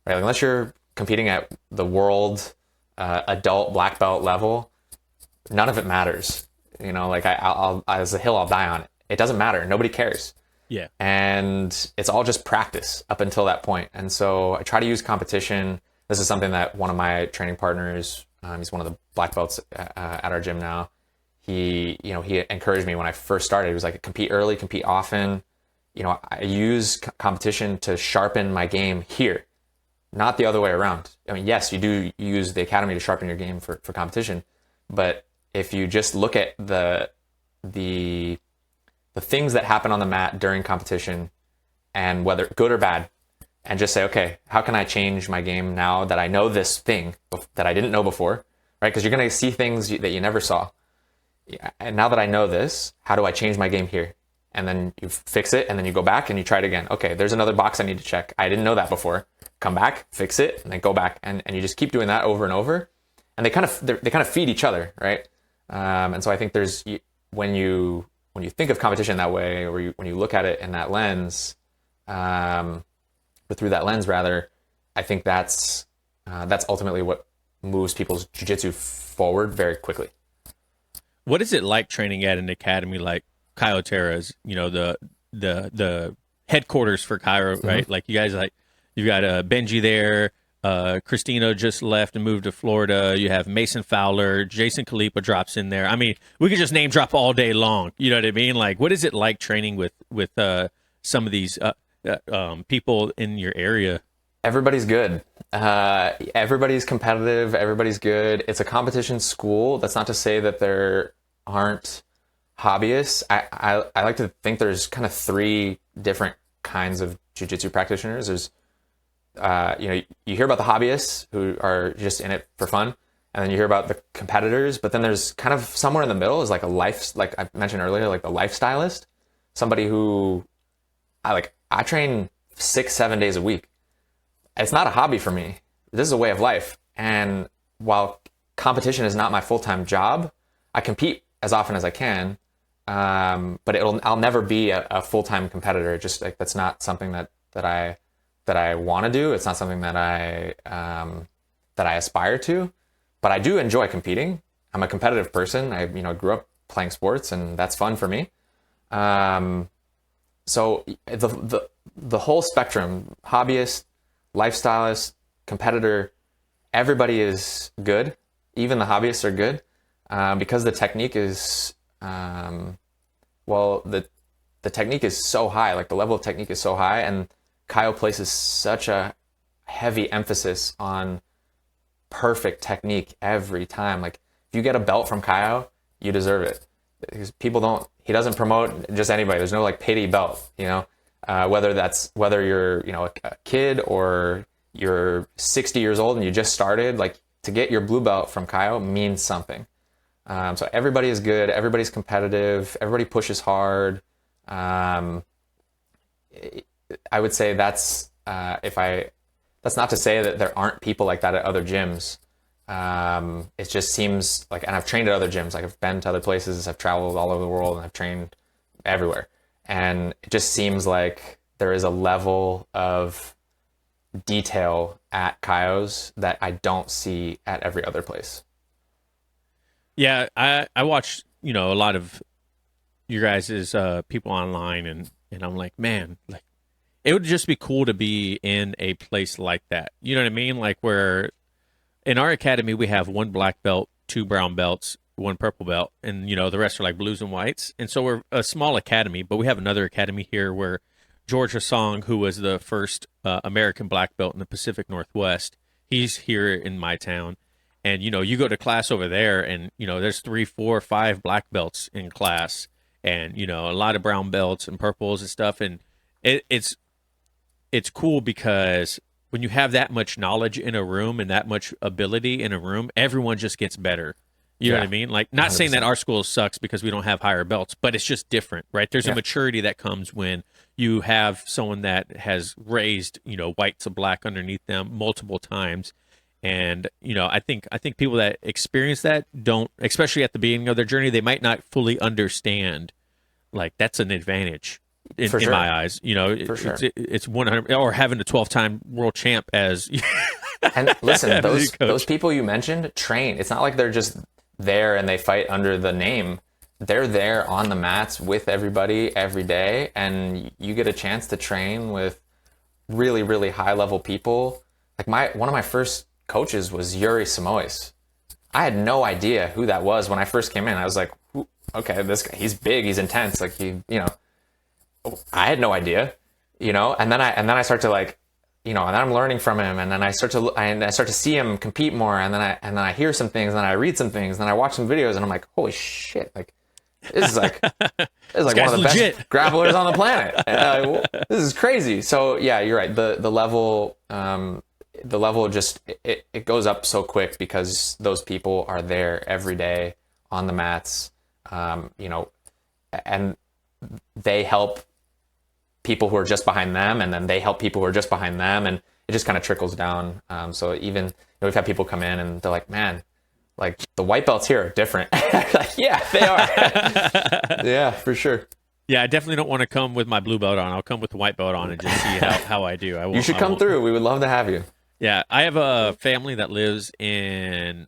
right? Like, unless you're competing at the world adult black belt level, none of it matters. Like I'll as a hill I'll die on it. It doesn't matter. Nobody cares. Yeah. And it's all just practice up until that point. And so I try to use competition. This is something that one of my training partners, he's one of the black belts at our gym now. He encouraged me when I first started. He was like, compete early, compete often. I use competition to sharpen my game here, not the other way around. I mean, yes, you do use the academy to sharpen your game for competition, but if you just look at the things that happen on the mat during competition, and whether good or bad, and just say, okay, how can I change my game now that I know this thing that I didn't know before, right? Because you're going to see things that you never saw. And now that I know this, how do I change my game here? And then you fix it, and then you go back and you try it again. Okay, there's another box I need to check. I didn't know that before. Come back, fix it, and then go back. And you just keep doing that over and over. And they kind of feed each other, right? And so I think when you think of competition that way, or when you look at it in that lens, but through that lens rather, I think that's ultimately what moves people's jiu-jitsu forward very quickly. What is it like training at an academy like Caio Terra's, the headquarters for Caio, right? Mm-hmm. Like you guys, like you've got Benji there, Christina just left and moved to Florida. You have Mason Fowler, Jason Khalipa drops in there. I mean, we could just name drop all day long. You know what I mean? Like, what is it like training with some of these people in your area? Everybody's good. Everybody's competitive. Everybody's good. It's a competition school. That's not to say that there aren't hobbyists. I like to think there's kind of three different kinds of jiu-jitsu practitioners. There's you hear about the hobbyists who are just in it for fun, and then you hear about the competitors, but then there's kind of somewhere in the middle is like like I mentioned earlier, like the lifestylist, somebody who I train 6-7 days a week. It's not a hobby for me. This is a way of life. And while competition is not my full-time job, I compete as often as I can. But I'll never be a full-time competitor. Just like, that's not something that I want to do. It's not something that I aspire to, but I do enjoy competing. I'm a competitive person. I grew up playing sports, and that's fun for me. So the whole spectrum, hobbyist, lifestylist, competitor, everybody is good. Even the hobbyists are good, because the technique is, the technique is so high, like the level of technique is so high, and Caio places such a heavy emphasis on perfect technique every time. Like, if you get a belt from Caio, you deserve it. Because he doesn't promote just anybody. There's no like payday belt, whether you're, a kid or you're 60 years old and you just started, like, to get your blue belt from Caio means something. So everybody is good. Everybody's competitive. Everybody pushes hard. I would say that's not to say that there aren't people like that at other gyms. It just seems like, and I've trained at other gyms, like I've been to other places, I've traveled all over the world, and I've trained everywhere. And it just seems like there is a level of detail at Caio's that I don't see at every other place. Yeah, I watch, a lot of your guys' people online, and I'm like, man, like, it would just be cool to be in a place like that. You know what I mean? Like, where in our academy, we have 1 black belt, 2 brown belts, 1 purple belt, and, the rest are like blues and whites. And so we're a small academy, but we have another academy here where George Hasong, who was the first American black belt in the Pacific Northwest, he's here in my town. And, you go to class over there, and, there's 3, 4, 5 black belts in class, and, a lot of brown belts and purples and stuff. And it's cool because when you have that much knowledge in a room and that much ability in a room, everyone just gets better. You know what I mean? Like, not 100%. Saying that our school sucks because we don't have higher belts, but it's just different, right? There's a maturity that comes when you have someone that has raised, white to black underneath them multiple times. And, I think people that experience that don't, especially at the beginning of their journey, they might not fully understand, like, that's an advantage. In my eyes, it's 100, or having a 12-time world champ as. And listen, those people you mentioned train. It's not like they're just there and they fight under the name. They're there on the mats with everybody every day, and you get a chance to train with really, really high level people. Like one of my first coaches was Yuri Samois. I had no idea who that was when I first came in. I was like, okay, this guy, he's big, he's intense, like I had no idea, and then I start to and then I'm learning from him, and then I start to see him compete more, and then I hear some things, and then I read some things, and then I watch some videos, and I'm like, holy shit, like, this is like one guy's of the legit. best grapplers on the planet. This is crazy. So yeah, you're right. The level just it goes up so quick because those people are there every day on the mats, you know, and they help people who are just behind them, and then they help people who are just behind them, and it just kind of trickles down. So even, you know, we've had people come in and they're like, man, like the white belts here are different. Like, yeah, they are. Yeah, for sure. Yeah, I definitely don't want to come with my blue belt on. I'll come with the white belt on and just see how I do. You should come through. We would love to have you. Yeah, I have a family that lives in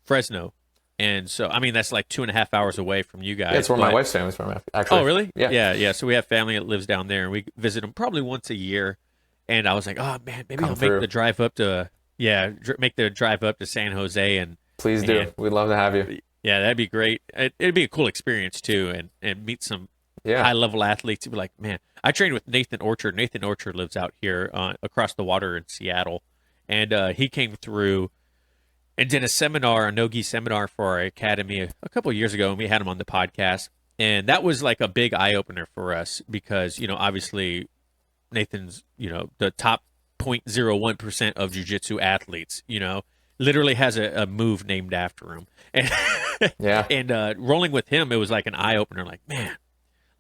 Fresno. And so, I mean, that's like 2.5 hours away from you guys. Yeah, it's where my wife's family's from, actually. Oh, really? Yeah. Yeah. So we have family that lives down there, and we visit them probably once a year. And I was like, oh, man, maybe I'll make the drive up to, make the drive up to San Jose. And please do. We'd love to have you. Yeah, that'd be great. It'd be a cool experience, too, and meet some high-level athletes. You'd be like, man, I trained with Nathan Orchard. Nathan Orchard lives out here across the water in Seattle. And he came through and did a no-gi seminar for our academy a couple of years ago, and we had him on the podcast. And that was like a big eye-opener for us because, you know, obviously Nathan's, you know, the top 0.01% of jiu-jitsu athletes, you know, literally has a move named after him. And, and rolling with him, it was like an eye-opener, like, man,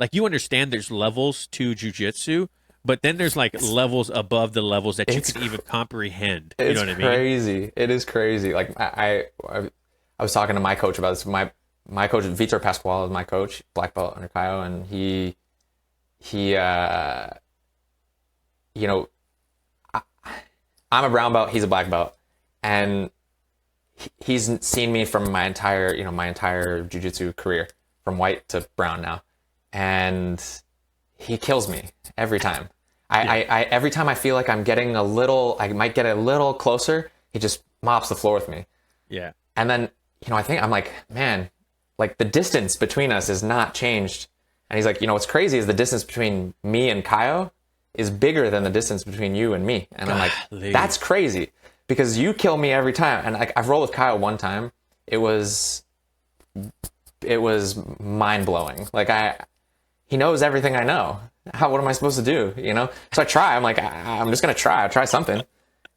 like you understand there's levels to jiu-jitsu, but then there's like levels above the levels that you can even comprehend. You know what I mean? It's crazy. It is crazy. Like I was talking to my coach about this. My coach, Vitor Pascual, is my coach, black belt under Caio, and he you know, I'm a brown belt. He's a black belt, and he's seen me from my entire jiu-jitsu career, from white to brown now, and he kills me every time. I every time I feel like I might get a little closer, he just mops the floor with me. Yeah. And then, you know, I think I'm like, man, like the distance between us is not changed. And he's like, you know, what's crazy is the distance between me and Caio is bigger than the distance between you and me. And I'm like, that's crazy because you kill me every time. And like, I've rolled with Caio one time. It was mind blowing. Like he knows everything I know. What am I supposed to do? You know? So I try. I'm like, I'm just going to try. I'll try something.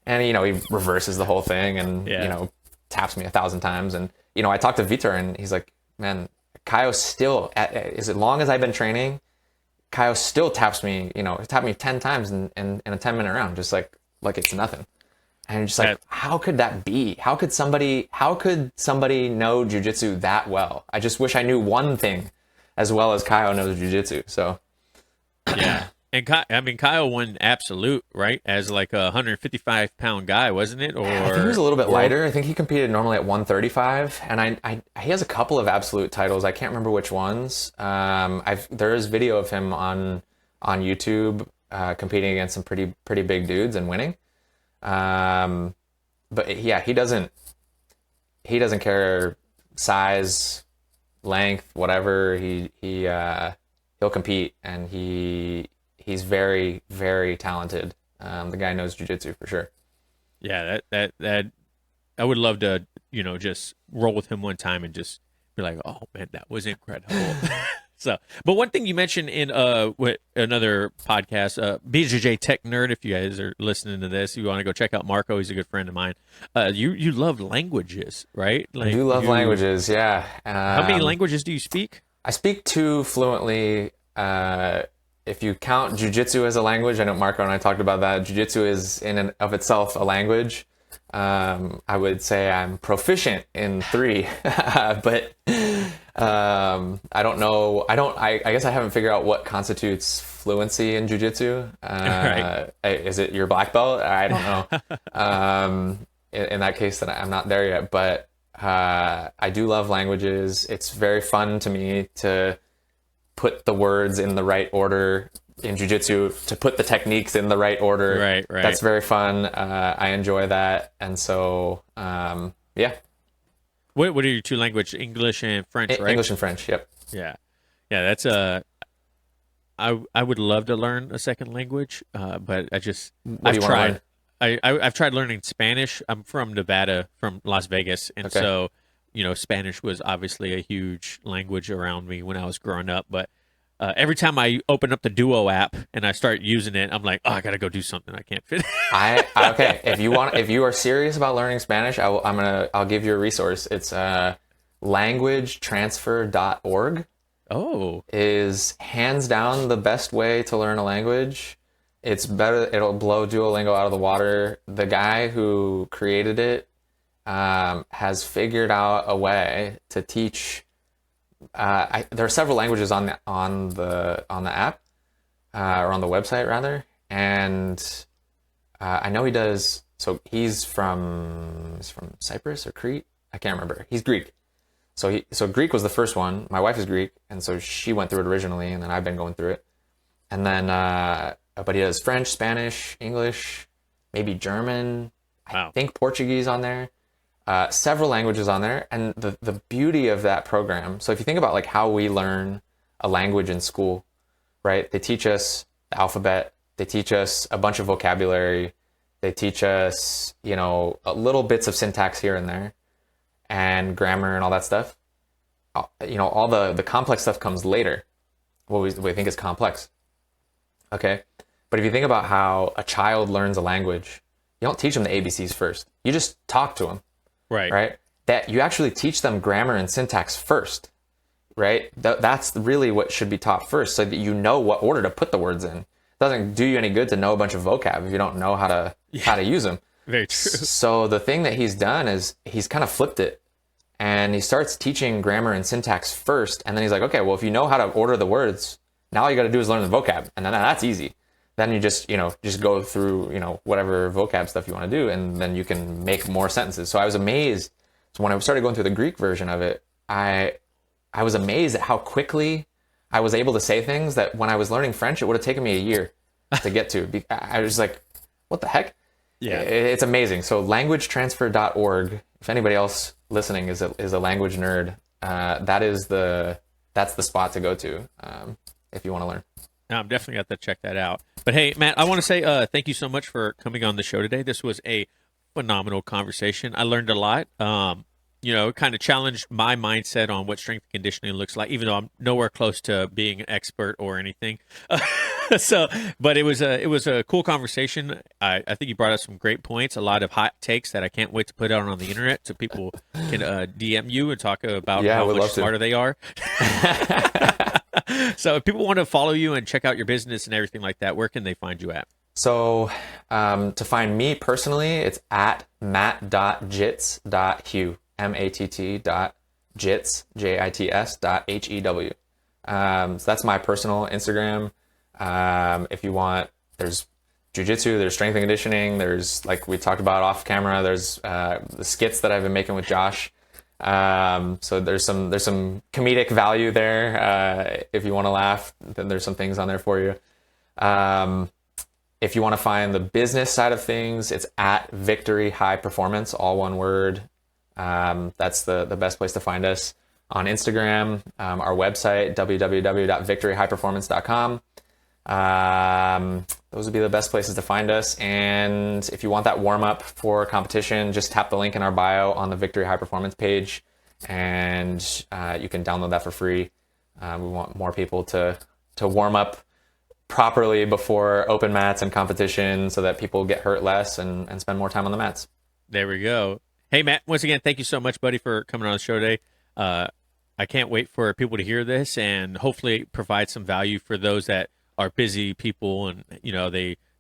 And, you know, he reverses the whole thing and, you know, taps me 1,000 times. And, you know, I talked to Vitor and he's like, man, Caio still, as long as I've been training, Caio still taps me, you know, tapped me 10 times in a 10-minute round, just like it's nothing. And you're just like, how could that be? How could somebody know jiu-jitsu that well? I just wish I knew one thing as well as Caio knows jiu-jitsu. So yeah. And Caio won absolute, right? As like a 155-pound guy, wasn't it? Or I think he was a little bit lighter. I think he competed normally at 135, and he has a couple of absolute titles. I can't remember which ones. There is video of him on YouTube competing against some pretty big dudes and winning. But yeah, he doesn't care size, length, whatever. He'll compete, and he's very, very talented. The guy knows jiu-jitsu for sure. Yeah, that I would love to, you know, just roll with him one time and just be like, oh man, that was incredible. So, but one thing you mentioned in with another podcast, BJJ Tech Nerd, if you guys are listening to this, you want to go check out Marco. He's a good friend of mine. You love languages, right? Like, I do love languages, yeah. How many languages do you speak? I speak 2 fluently. If you count jiu-jitsu as a language, I know Marco and I talked about that. Jiu-jitsu is in and of itself a language. I would say I'm proficient in 3, but I don't know. I guess I haven't figured out what constitutes fluency in jiu-jitsu. Right. Is it your black belt? I don't know. In that case, then I'm not there yet. But I do love languages. It's very fun to me to put the words in the right order in jiu-jitsu, to put the techniques in the right order. Right. That's very fun. I enjoy that. And so, yeah. What are your 2 languages? English and French, right? English and French, yep. Yeah. That's I would love to learn a second language, but I've tried. I've tried learning Spanish. I'm from Nevada, from Las Vegas, and so Spanish was obviously a huge language around me when I was growing up, but every time I open up the Duo app and I start using it, I'm like, oh, I gotta go do something. I can't fit. Okay. If you are serious about learning Spanish, I'll give you a resource. It's languagetransfer.org. Oh, is hands down the best way to learn a language. It's better. It'll blow Duolingo out of the water. The guy who created it has figured out a way to teach. There are several languages on the app or on the website rather, and I know he does. So he's from Cyprus or Crete. I can't remember. He's Greek. So Greek was the first one. My wife is Greek, and so she went through it originally, and then I've been going through it. And then, but he does French, Spanish, English, maybe German. Wow. I think Portuguese on there. Several languages on there. And the beauty of that program, so if you think about like how we learn a language in school, right? They teach us the alphabet. They teach us a bunch of vocabulary. They teach us, little bits of syntax here and there and grammar and all that stuff. All the complex stuff comes later. What we think is complex. Okay. But if you think about how a child learns a language, you don't teach them the ABCs first. You just talk to them. Right. That you actually teach them grammar and syntax first, right? That's really what should be taught first, so that you know what order to put the words in. It doesn't do you any good to know a bunch of vocab if you don't know how to use them. Very true. So the thing that he's done is he's kind of flipped it, and he starts teaching grammar and syntax first, and then he's like, okay, well, if you know how to order the words, now all you got to do is learn the vocab, and then that's easy. Then you just go through, whatever vocab stuff you want to do, and then you can make more sentences. So I was amazed. So when I started going through the Greek version of it, I was amazed at how quickly I was able to say things that when I was learning French, it would have taken me a year to get to. I was like, what the heck? Yeah. It's amazing. So languagetransfer.org, if anybody else listening is a language nerd, that's the spot to go to if you want to learn. No, I'm definitely got to check that out. But hey, Matt, I want to say thank you so much for coming on the show today. This was a phenomenal conversation. I learned a lot. It kind of challenged my mindset on what strength and conditioning looks like, even though I'm nowhere close to being an expert or anything. But it was a cool conversation. I think you brought us some great points, a lot of hot takes that I can't wait to put out on the internet so people can DM you and talk about how much smarter they are. So if people want to follow you and check out your business and everything like that, where can they find you at? So to find me personally, it's at matt.jits.hew, matt.jits, jits.hew. So that's my personal Instagram. If you want, there's jiu-jitsu, there's strength and conditioning, there's, like we talked about off camera, there's the skits that I've been making with Josh. So there's some comedic value there. If you want to laugh, then there's some things on there for you. If you want to find the business side of things, it's at Victory High Performance, all one word. That's the best place to find us. On Instagram, our website, www.victoryhighperformance.com. Those would be the best places to find us. And if you want that warm up for competition, just tap the link in our bio on the Victory High Performance page, and you can download that for free. We want more people to warm up properly before open mats and competition, so that people get hurt less and spend more time on the mats. There we go. Hey, Matt, once again, thank you so much, buddy, for coming on the show today. I can't wait for people to hear this and hopefully provide some value for those that are busy people and,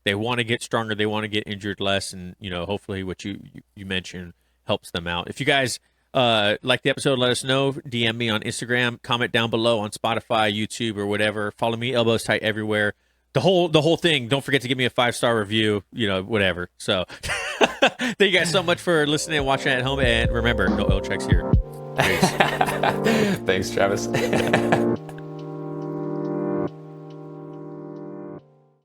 they want to get stronger, they want to get injured less, and, hopefully what you mentioned helps them out. If you guys like the episode, let us know. DM me on Instagram, comment down below on Spotify, YouTube, or whatever. Follow me, Elbows Tight, everywhere. The whole thing. Don't forget to give me a 5-star review, whatever. So thank you guys so much for listening and watching at home. And remember, no oil checks here. Peace. Thanks, Travis.